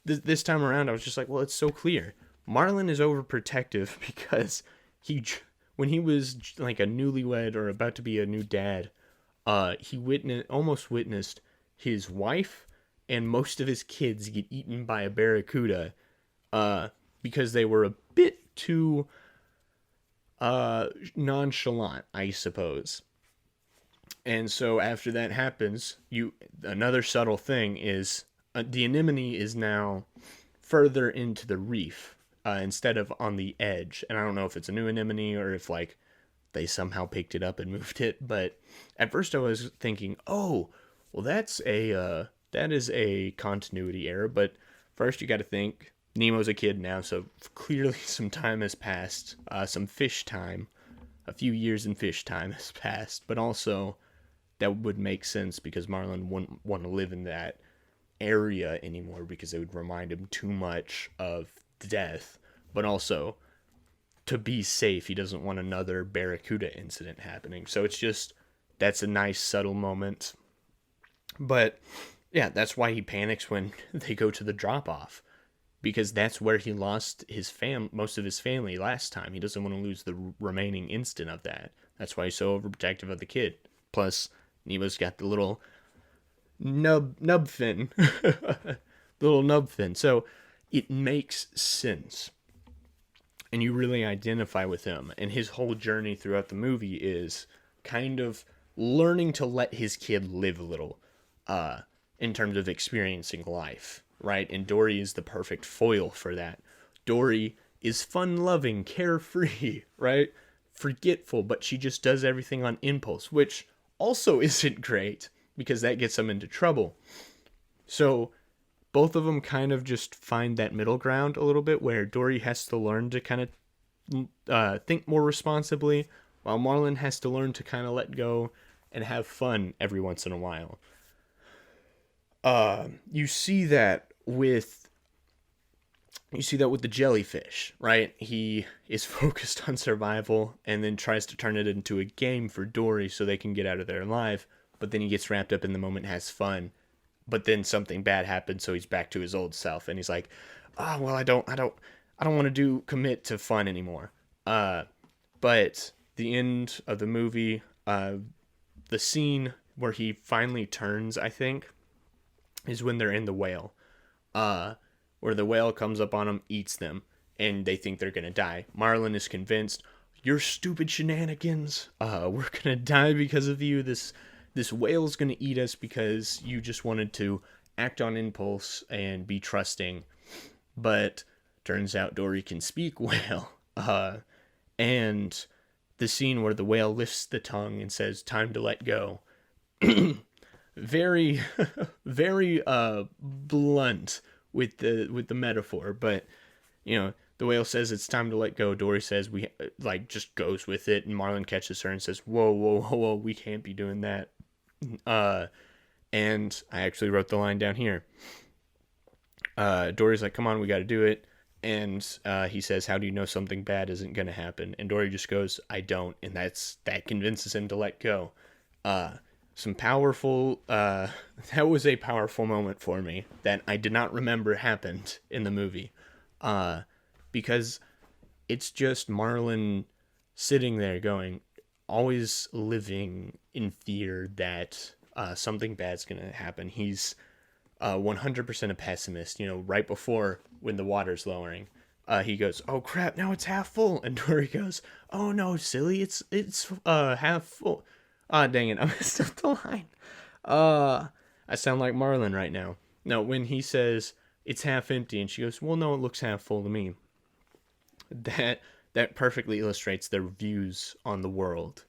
this time around, I was just like, well, it's so clear. Marlin is overprotective because when he was like a newlywed or about to be a new dad, he almost witnessed his wife and most of his kids get eaten by a barracuda because they were a bit too nonchalant, I suppose. And so after that happens, another subtle thing is the anemone is now further into the reef instead of on the edge. And I don't know if it's a new anemone or if like they somehow picked it up and moved it. But at first I was thinking, oh, well, that is a continuity error. But first you got to think Nemo's a kid now, so clearly some time has passed, some fish time, a few years in fish time has passed. But also that would make sense because Marlin wouldn't want to live in that area anymore because it would remind him too much of death. But also, to be safe, he doesn't want another barracuda incident happening. So that's a nice subtle moment. But yeah, that's why he panics when they go to the drop off, because that's where he lost most of his family last time. He doesn't want to lose the remaining instant of that. That's why he's so overprotective of the kid. Plus, Nemo's got the little nub fin, little nub fin. So it makes sense. And you really identify with him. And his whole journey throughout the movie is kind of learning to let his kid live a little in terms of experiencing life, right? And Dory is the perfect foil for that. Dory is fun-loving, carefree, right? Forgetful, but she just does everything on impulse, which also isn't great because that gets them into trouble. So both of them kind of just find that middle ground a little bit where Dory has to learn to kind of think more responsibly, while Marlin has to learn to kind of let go and have fun every once in a while. You see that with the jellyfish, right? He is focused on survival and then tries to turn it into a game for Dory so they can get out of there alive, but then he gets wrapped up in the moment, has fun. But then something bad happens, so he's back to his old self, and he's like, "Oh, well, I don't want to commit to fun anymore." But the end of the movie, the scene where he finally turns, I think, is when they're in the whale. where the whale comes up on them, eats them, and they think they're gonna die. Marlin is convinced, your stupid shenanigans, we're gonna die because of you. This whale's gonna eat us because you just wanted to act on impulse and be trusting. But turns out Dory can speak whale. And the scene where the whale lifts the tongue and says, time to let go. Very, very blunt with the metaphor, but the whale says it's time to let go. Dory says we just goes with it, and Marlin catches her and says, "Whoa, whoa, whoa, whoa, we can't be doing that." And I actually wrote the line down here. Dory's like, "Come on, we got to do it." And he says, "How do you know something bad isn't going to happen?" And Dory just goes, "I don't," and that convinces him to let go. Some powerful. That was a powerful moment for me that I did not remember happened in the movie. Because it's just Marlin sitting there going, always living in fear that something bad's going to happen. He's 100% a pessimist. Right before when the water's lowering, he goes, "Oh crap, now it's half full." And Dory goes, "Oh no, silly, it's half full." Ah, dang it, I messed up the line. I sound like Marlin right now. No, when he says it's half empty and she goes, "Well, no, it looks half full to me." That perfectly illustrates their views on the world.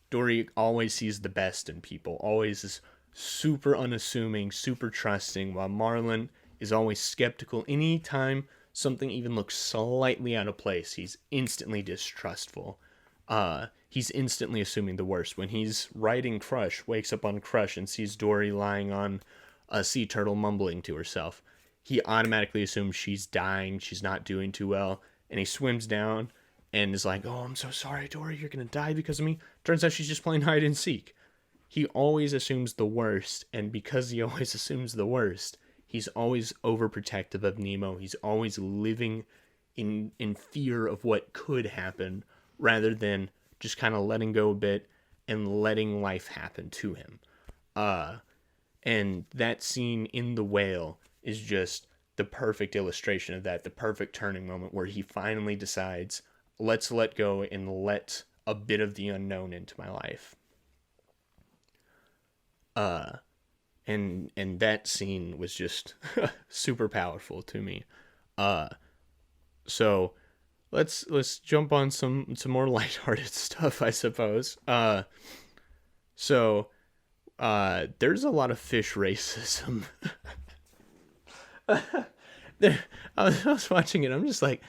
Dory always sees the best in people, always is super unassuming, super trusting, while Marlin is always skeptical. Anytime something even looks slightly out of place, he's instantly distrustful. He's instantly assuming the worst. When he's riding Crush, wakes up on Crush and sees Dory lying on a sea turtle mumbling to herself, he automatically assumes she's dying, she's not doing too well, and he swims down and is like, "Oh, I'm so sorry, Dory, you're gonna die because of me." Turns out she's just playing hide and seek. He always assumes the worst, and because he always assumes the worst, he's always overprotective of Nemo. He's always living in fear of what could happen, rather than just kind of letting go a bit and letting life happen to him. And that scene in The Whale is just the perfect illustration of that, the perfect turning moment where he finally decides, let's let go and let a bit of the unknown into my life. And that scene was just super powerful to me. So let's jump on some more lighthearted stuff, I suppose. So there's a lot of fish racism. I was watching it. I'm just like,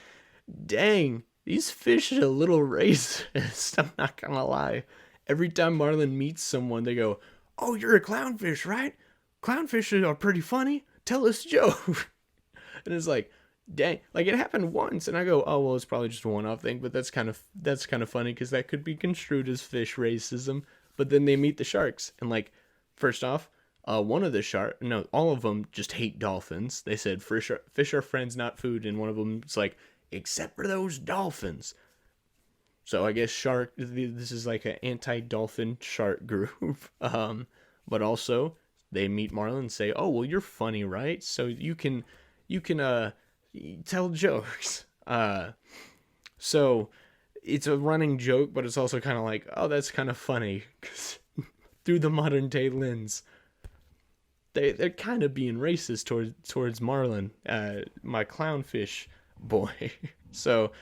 dang, these fish are a little racist. I'm not gonna lie. Every time Marlin meets someone, they go, "Oh, you're a clownfish, right? Clownfish are pretty funny. Tell us a joke." And it's like, dang, like it happened once, and I go, "Oh well, it's probably just a one-off thing." But that's kind of funny because that could be construed as fish racism. But then they meet the sharks, and like, first off, one of the all of them just hate dolphins. They said fish are friends, not food, and one of them is like, "Except for those dolphins." So I guess this is like an anti-dolphin shark group. But also they meet Marlin and say, "Oh well, you're funny, right? So you can tell jokes." So it's a running joke, but it's also kind of like, oh, that's kind of funny, because through the modern day lens, they're kind of being racist towards Marlin, my clownfish boy. So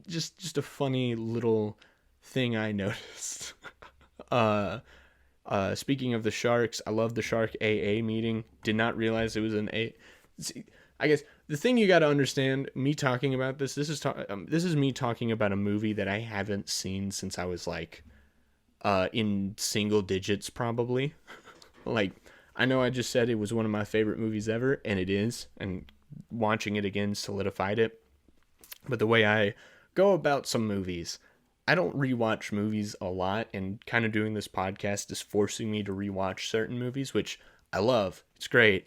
just a funny little thing I noticed. Speaking of the sharks, I love the shark AA meeting. Did not realize it was an A. See, I guess the thing you got to understand, me talking about this is me talking about a movie that I haven't seen since I was like in single digits probably. Like, I know I just said it was one of my favorite movies ever, and it is, and watching it again solidified it. But the way I go about some movies, I don't rewatch movies a lot, and kind of doing this podcast is forcing me to rewatch certain movies, which I love. It's great.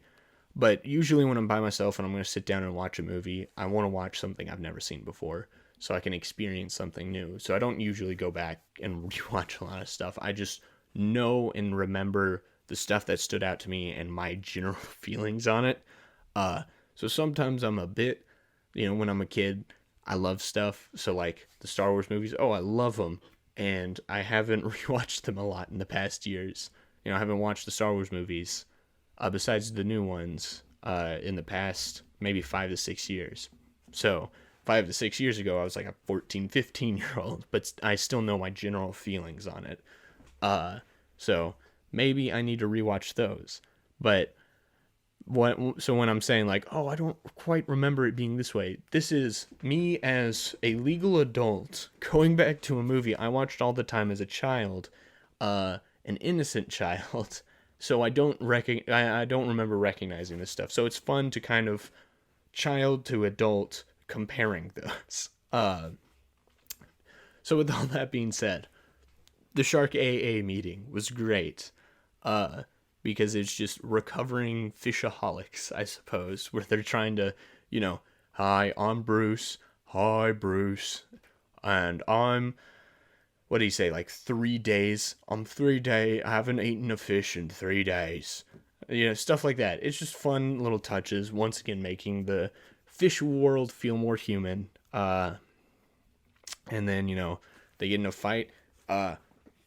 But usually when I'm by myself and I'm going to sit down and watch a movie, I want to watch something I've never seen before so I can experience something new. So I don't usually go back and rewatch a lot of stuff. I just know and remember the stuff that stood out to me and my general feelings on it. So sometimes I'm a bit, when I'm a kid, I love stuff. So like the Star Wars movies, oh, I love them. And I haven't rewatched them a lot in the past years. I haven't watched the Star Wars movies, besides the new ones, in the past maybe 5 to 6 years. So 5 to 6 years ago, I was like a 14, 15-year old, but I still know my general feelings on it. So maybe I need to rewatch those. But so when I'm saying like, oh, I don't quite remember it being this way, this is me as a legal adult going back to a movie I watched all the time as a child, an innocent child. So I don't I don't remember recognizing this stuff. So it's fun to kind of child to adult comparing those. So with all that being said, the Shark AA meeting was great. Because it's just recovering fishaholics, I suppose, where they're trying to, hi, I'm Bruce. Hi, Bruce. And I'm, what do you say, like 3 days? I'm 3 days. I haven't eaten a fish in 3 days. Stuff like that. It's just fun little touches. Once again, making the fish world feel more human. And then, they get in a fight. I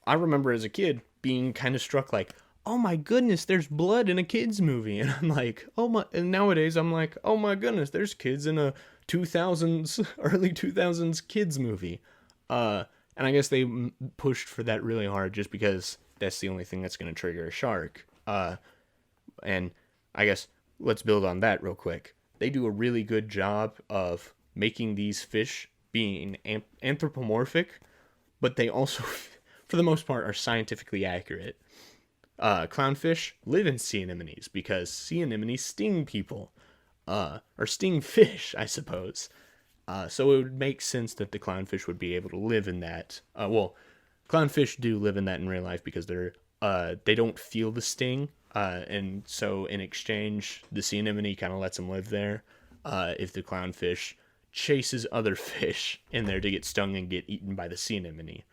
remember as a kid being kind of struck like, oh my goodness, there's blood in a kids movie. And I'm like, oh my, and nowadays I'm like, oh my goodness, there's kids in a 2000s, early 2000s kids movie. And I guess they pushed for that really hard just because that's the only thing that's going to trigger a shark. And I guess let's build on that real quick. They do a really good job of making these fish being anthropomorphic, but they also, for the most part, are scientifically accurate. Clownfish live in sea anemones because sea anemones sting people, or sting fish, I suppose. So it would make sense that the clownfish would be able to live in that. Well, clownfish do live in that in real life because they don't feel the sting, and so in exchange, the sea anemone kind of lets them live there. If the clownfish chases other fish in there to get stung and get eaten by the sea anemone.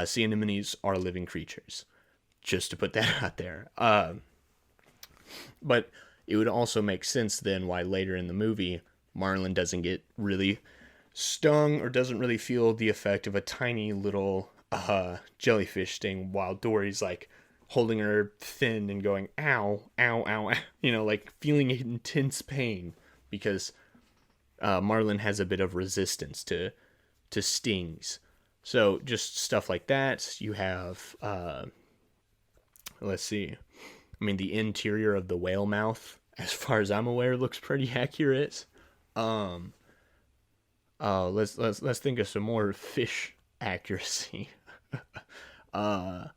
Sea anemones are living creatures. Just to put that out there. But it would also make sense then why later in the movie, Marlin doesn't get really stung or doesn't really feel the effect of a tiny little jellyfish sting while Dory's like holding her fin and going, ow, ow, ow, ow, like feeling intense pain because Marlin has a bit of resistance to stings. So just stuff like that. You have... let's see. I mean, the interior of the whale mouth, as far as I'm aware, looks pretty accurate. Let's think of some more fish accuracy. Man,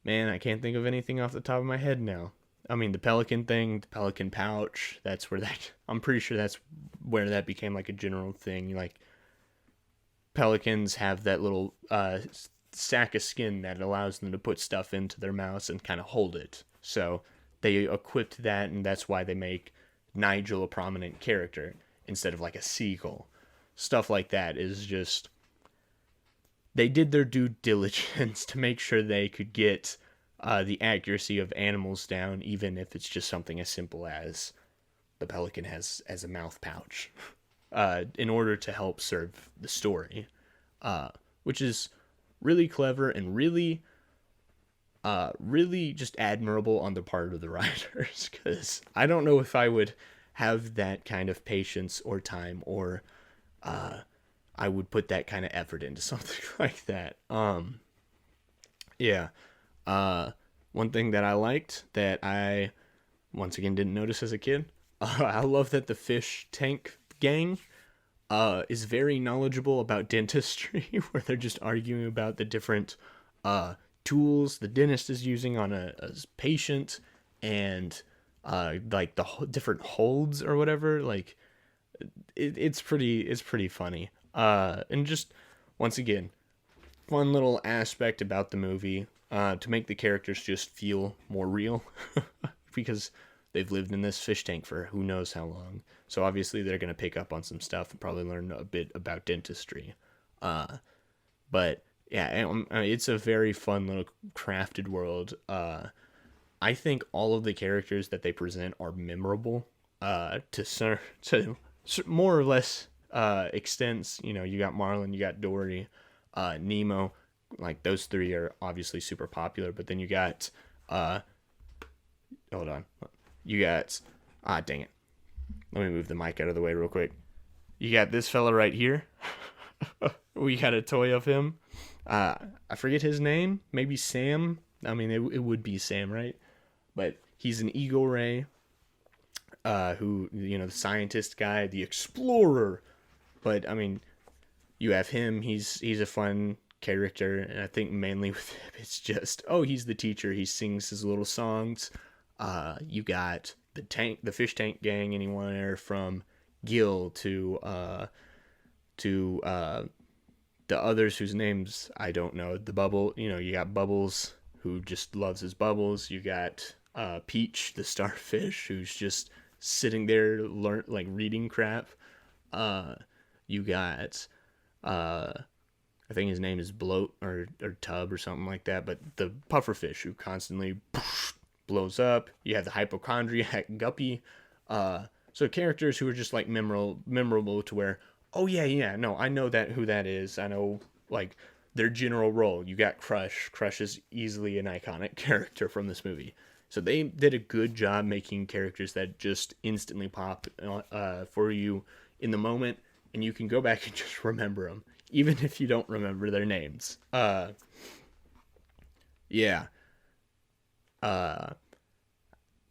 I can't think of anything off the top of my head now. I mean, the pelican thing, the pelican pouch. I'm pretty sure that's where that became like a general thing. Like, pelicans have that little sack of skin that allows them to put stuff into their mouths and kind of hold it. So they equipped that, and that's why they make Nigel a prominent character instead of like a seagull. Stuff like that is just... They did their due diligence to make sure they could get the accuracy of animals down, even if it's just something as simple as the pelican has as a mouth pouch, in order to help serve the story, which is really clever and really just admirable on the part of the writers, because I don't know if I would have that kind of patience or time, or I would put that kind of effort into something like that. One thing that I liked that I once again didn't notice as a kid, I love that the fish tank gang is very knowledgeable about dentistry, where they're just arguing about the different tools the dentist is using on a patient, and like the different holds or whatever. Like it's pretty funny. And just once again, fun little aspect about the movie to make the characters just feel more real, because they've lived in this fish tank for who knows how long. So obviously they're going to pick up on some stuff and probably learn a bit about dentistry. But yeah, it's a very fun little crafted world. I think all of the characters that they present are memorable to more or less extents. You know, you got Marlin, you got Dory, Nemo. Like those three are obviously super popular, but then you got hold on, you got dang it. Let me move the mic out of the way real quick. You got this fella right here. We got a toy of him. I forget his name. Maybe Sam. I mean, it would be Sam, right? But he's an Eagle Ray, who, you know, the scientist guy, the explorer. But I mean, you have him. He's a fun character, and I think mainly with him, it's just, oh, he's the teacher. He sings his little songs. You got the fish tank gang. Anyone there from Gil to the others whose names I don't know. The Bubble, you know, you got Bubbles, who just loves his bubbles. You got Peach, the starfish, who's just sitting there reading crap. You got I think his name is Bloat or Tub or something like that, but the pufferfish who constantly blows up. You have the hypochondriac Guppy. So characters who are just like memorable to where, oh yeah, no, I know who that is. I know like their general role. You got Crush. Crush is easily an iconic character from this movie. So they did a good job making characters that just instantly pop for you in the moment, and you can go back and just remember them, even if you don't remember their names. Yeah.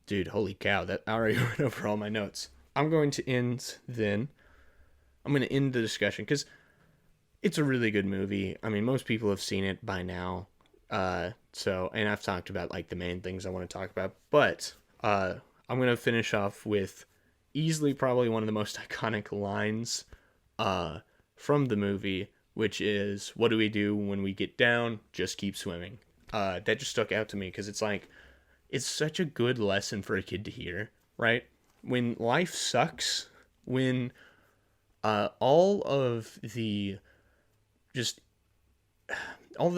Dude, holy cow, that I already went over all my notes. I'm going to end the discussion because it's a really good movie. I mean, most people have seen it by now. And I've talked about like the main things I want to talk about, but I'm going to finish off with easily probably one of the most iconic lines from the movie, which is, what do we do when we get down? Just keep swimming. That just stuck out to me because it's such a good lesson for a kid to hear, right? When life sucks, when all of the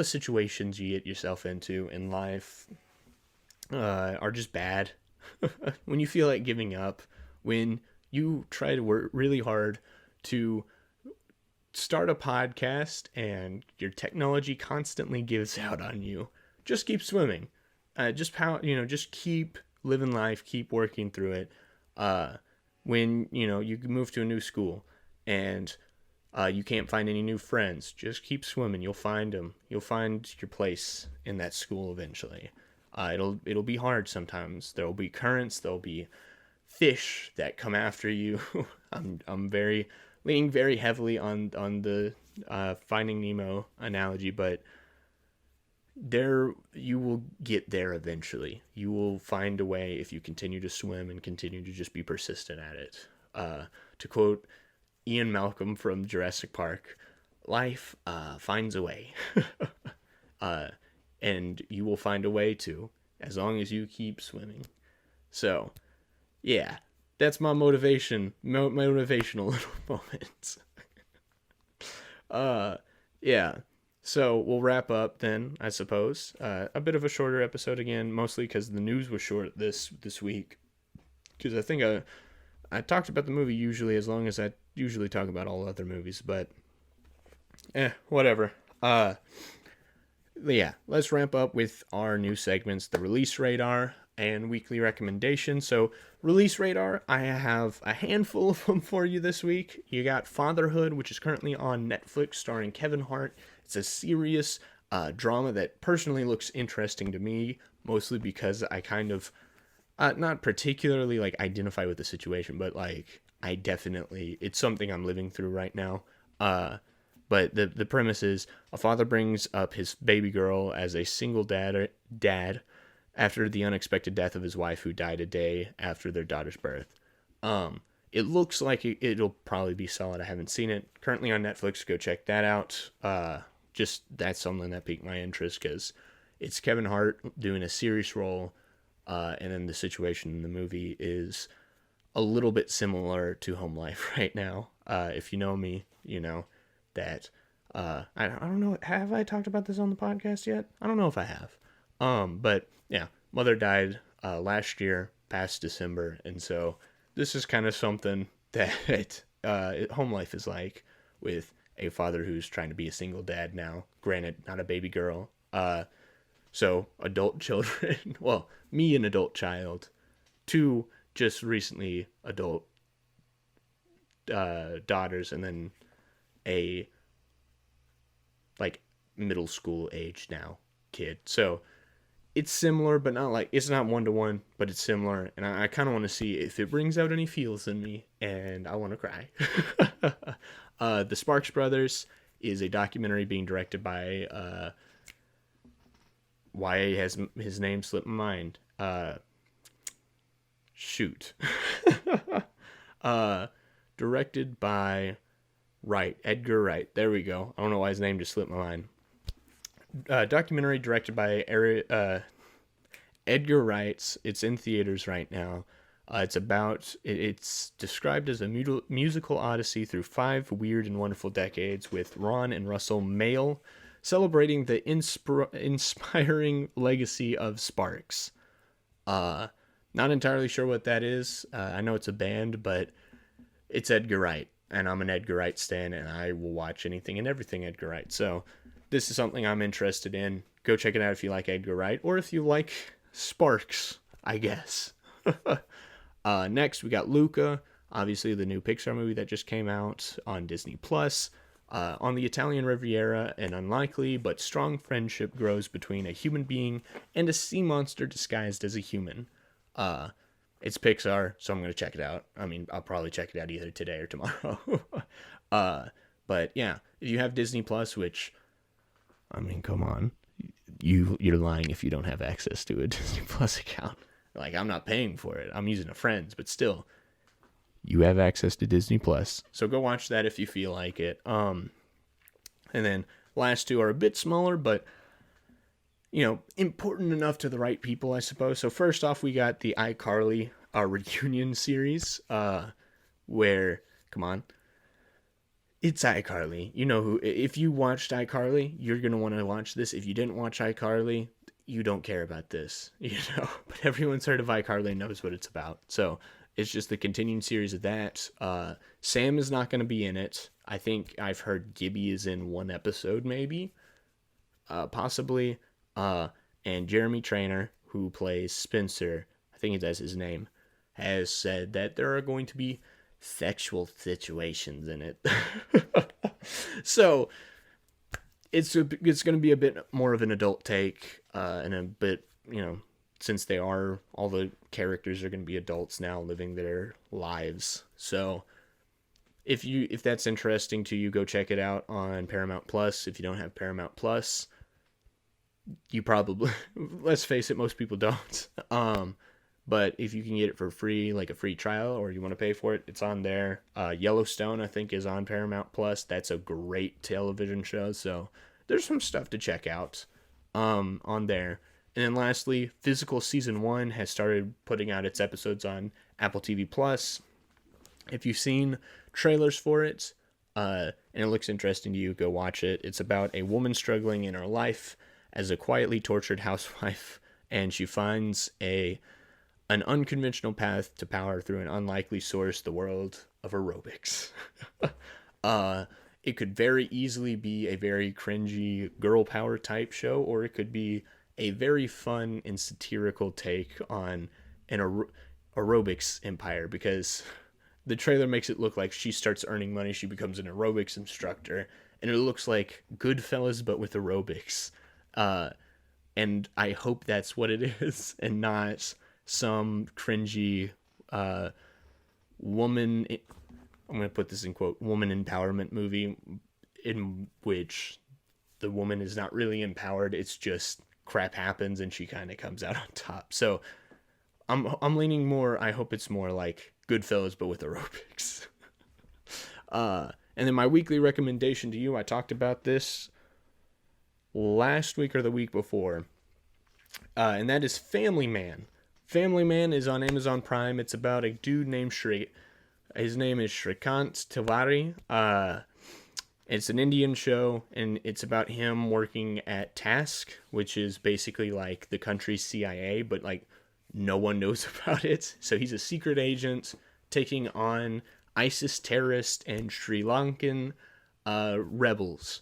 situations you get yourself into in life are just bad. When you feel like giving up, when you try to work really hard to start a podcast and your technology constantly gives out on you, just keep swimming. Just keep living life, keep working through it. When, you move to a new school and you can't find any new friends, just keep swimming. You'll find them. You'll find your place in that school eventually. It'll be hard sometimes. There'll be currents. There'll be fish that come after you. I'm leaning very heavily on the Finding Nemo analogy, but you will get there eventually. You will find a way if you continue to swim and continue to just be persistent at it. To quote Ian Malcolm from Jurassic Park, life finds a way. And you will find a way to, as long as you keep swimming. So, yeah, that's my motivational little moment. Yeah. So we'll wrap up then, I suppose. A bit of a shorter episode again, mostly because the news was short this week. Because I think I talked about the movie usually as long as I usually talk about all other movies, but whatever. Yeah, let's ramp up with our new segments, the Release Radar and Weekly Recommendation. So, Release Radar, I have a handful of them for you this week. You got Fatherhood, which is currently on Netflix, starring Kevin Hart. It's a serious drama that personally looks interesting to me, mostly because I kind of, not particularly like identify with the situation, but like it's something I'm living through right now. But the premise is a father brings up his baby girl as a single dad after the unexpected death of his wife, who died a day after their daughter's birth. It looks like it'll probably be solid. I haven't seen it. Currently on Netflix. Go check that out. Just that's something that piqued my interest because it's Kevin Hart doing a serious role, and then the situation in the movie is a little bit similar to home life right now. If you know me, you know that I don't know. Have I talked about this on the podcast yet? I don't know if I have. But yeah, mother died last year, past December, and so this is kind of something that home life is like with a father who's trying to be a single dad now. Granted, not a baby girl. So adult children. Well, me, an adult child. Two just recently adult daughters, and then a like middle school age now kid. So it's similar, but not like it's not 1-to-1, but it's similar. And I kind of want to see if it brings out any feels in me, and I want to cry. The Sparks Brothers is a documentary being directed by why has his name slipped my mind? Shoot. Directed by Edgar Wright. There we go. I don't know why his name just slipped my mind. Documentary directed by Edgar Wright. It's in theaters right now. It's described as a musical odyssey through 5 weird and wonderful decades, with Ron and Russell Mael celebrating the inspiring legacy of Sparks. Not entirely sure what that is. I know it's a band, but it's Edgar Wright, and I'm an Edgar Wright stan, and I will watch anything and everything Edgar Wright. So this is something I'm interested in. Go check it out if you like Edgar Wright, or if you like Sparks, I guess. Next, we got Luca, obviously the new Pixar movie that just came out on Disney+. On the Italian Riviera, an unlikely but strong friendship grows between a human being and a sea monster disguised as a human. It's Pixar, so I'm going to check it out. I mean, I'll probably check it out either today or tomorrow. But yeah, if you have Disney+, which, I mean, come on. You're lying if you don't have access to a Disney Plus account. Like, I'm not paying for it. I'm using a friend's, but still, you have access to Disney Plus. So go watch that if you feel like it. And then last two are a bit smaller, but important enough to the right people, I suppose. So first off, we got the iCarly reunion series, where, come on, it's iCarly. You know who, if you watched iCarly, you're going to want to watch this. If you didn't watch iCarly, you don't care about this, but everyone's heard of iCarly and knows what it's about. So it's just the continuing series of that. Sam is not going to be in it. I think I've heard Gibby is in one episode, maybe, possibly. And Jeremy Trainer, who plays Spencer, I think that's his name, has said that there are going to be sexual situations in it. So it's going to be a bit more of an adult take, and a bit, since all the characters are going to be adults now living their lives. So if that's interesting to you, go check it out on Paramount Plus. If you don't have Paramount Plus, you probably, let's face it, most people don't. But if you can get it for free, like a free trial, or you want to pay for it, it's on there. Yellowstone, I think, is on Paramount Plus. That's a great television show, so there's some stuff to check out on there. And then lastly, Physical Season 1 has started putting out its episodes on Apple TV Plus. If you've seen trailers for it, and it looks interesting to you, go watch it. It's about a woman struggling in her life as a quietly tortured housewife, and she finds an unconventional path to power through an unlikely source, the world of aerobics. It could very easily be a very cringy girl power type show, or it could be a very fun and satirical take on an aerobics empire, because the trailer makes it look like she starts earning money, she becomes an aerobics instructor, and it looks like Goodfellas but with aerobics. And I hope that's what it is, and not some cringy woman, I'm going to put this in quote, woman empowerment movie in which the woman is not really empowered. It's just crap happens and she kind of comes out on top. So I'm leaning more, I hope it's more like Goodfellas but with aerobics. And then my weekly recommendation to you, I talked about this last week or the week before, and that is Family Man. Family Man is on Amazon Prime. It's about a dude named His name is Shrikant Tiwari, It's an Indian show, and it's about him working at Task, which is basically like the country's CIA, but like no one knows about it. So he's a secret agent taking on ISIS terrorists and Sri Lankan rebels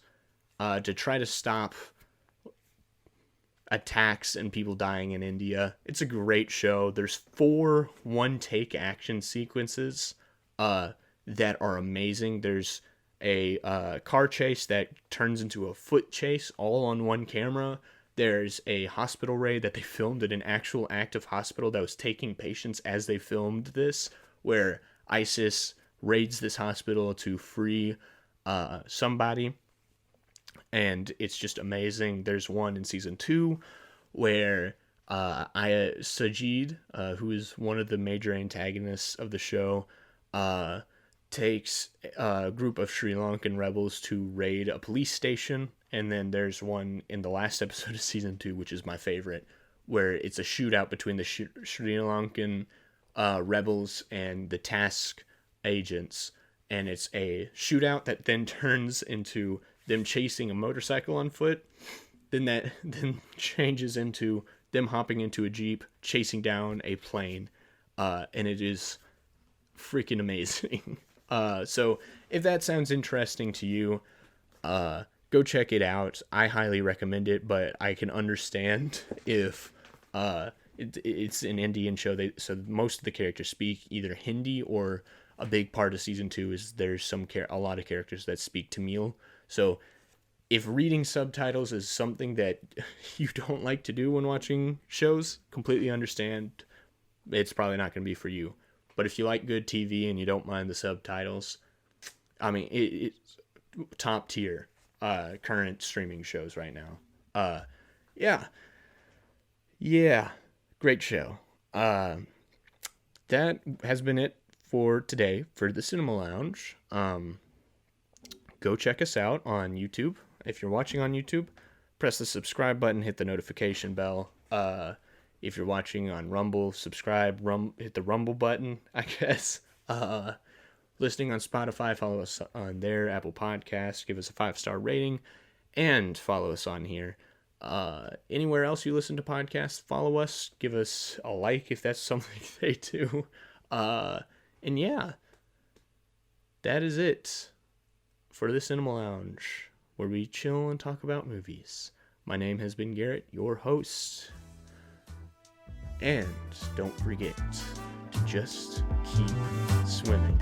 to try to stop attacks and people dying in India. It's a great show. There's 4 one-take action sequences that are amazing. There's a car chase that turns into a foot chase all on one camera. There's a hospital raid that they filmed at an actual active hospital that was taking patients as they filmed this, where ISIS raids this hospital to free somebody. And it's just amazing. There's one in season 2 where Aya Sajid, who is one of the major antagonists of the show, takes a group of Sri Lankan rebels to raid a police station. And then there's one in the last episode of season 2, which is my favorite, where it's a shootout between the Sri Lankan rebels and the Task agents. And it's a shootout that then turns into them chasing a motorcycle on foot. Then that then changes into them hopping into a Jeep, chasing down a plane. And it is freaking amazing. So if that sounds interesting to you, go check it out. I highly recommend it, but I can understand if it's an Indian show. So most of the characters speak either Hindi, or a big part of season 2 is there's a lot of characters that speak Tamil. So if reading subtitles is something that you don't like to do when watching shows, completely understand. It's probably not going to be for you. But if you like good TV and you don't mind the subtitles, I mean, it's top tier current streaming shows right now. Yeah, great show. That has been it for today for the Cinema Lounge. Go check us out on YouTube. If you're watching on YouTube, press the subscribe button, hit the notification bell. If you're watching on Rumble, subscribe, hit the Rumble button, I guess. Listening on Spotify, follow us on there, Apple Podcasts, give us a 5-star rating, and follow us on here. Anywhere else you listen to podcasts, follow us, give us a like if that's something they do. And yeah, that is it for the Cinema Lounge, where we chill and talk about movies. My name has been Garrett, your host. And don't forget to just keep swimming.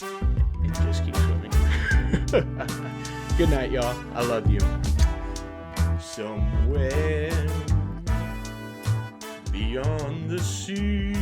And just keep swimming. Good night, y'all. I love you. Somewhere beyond the sea,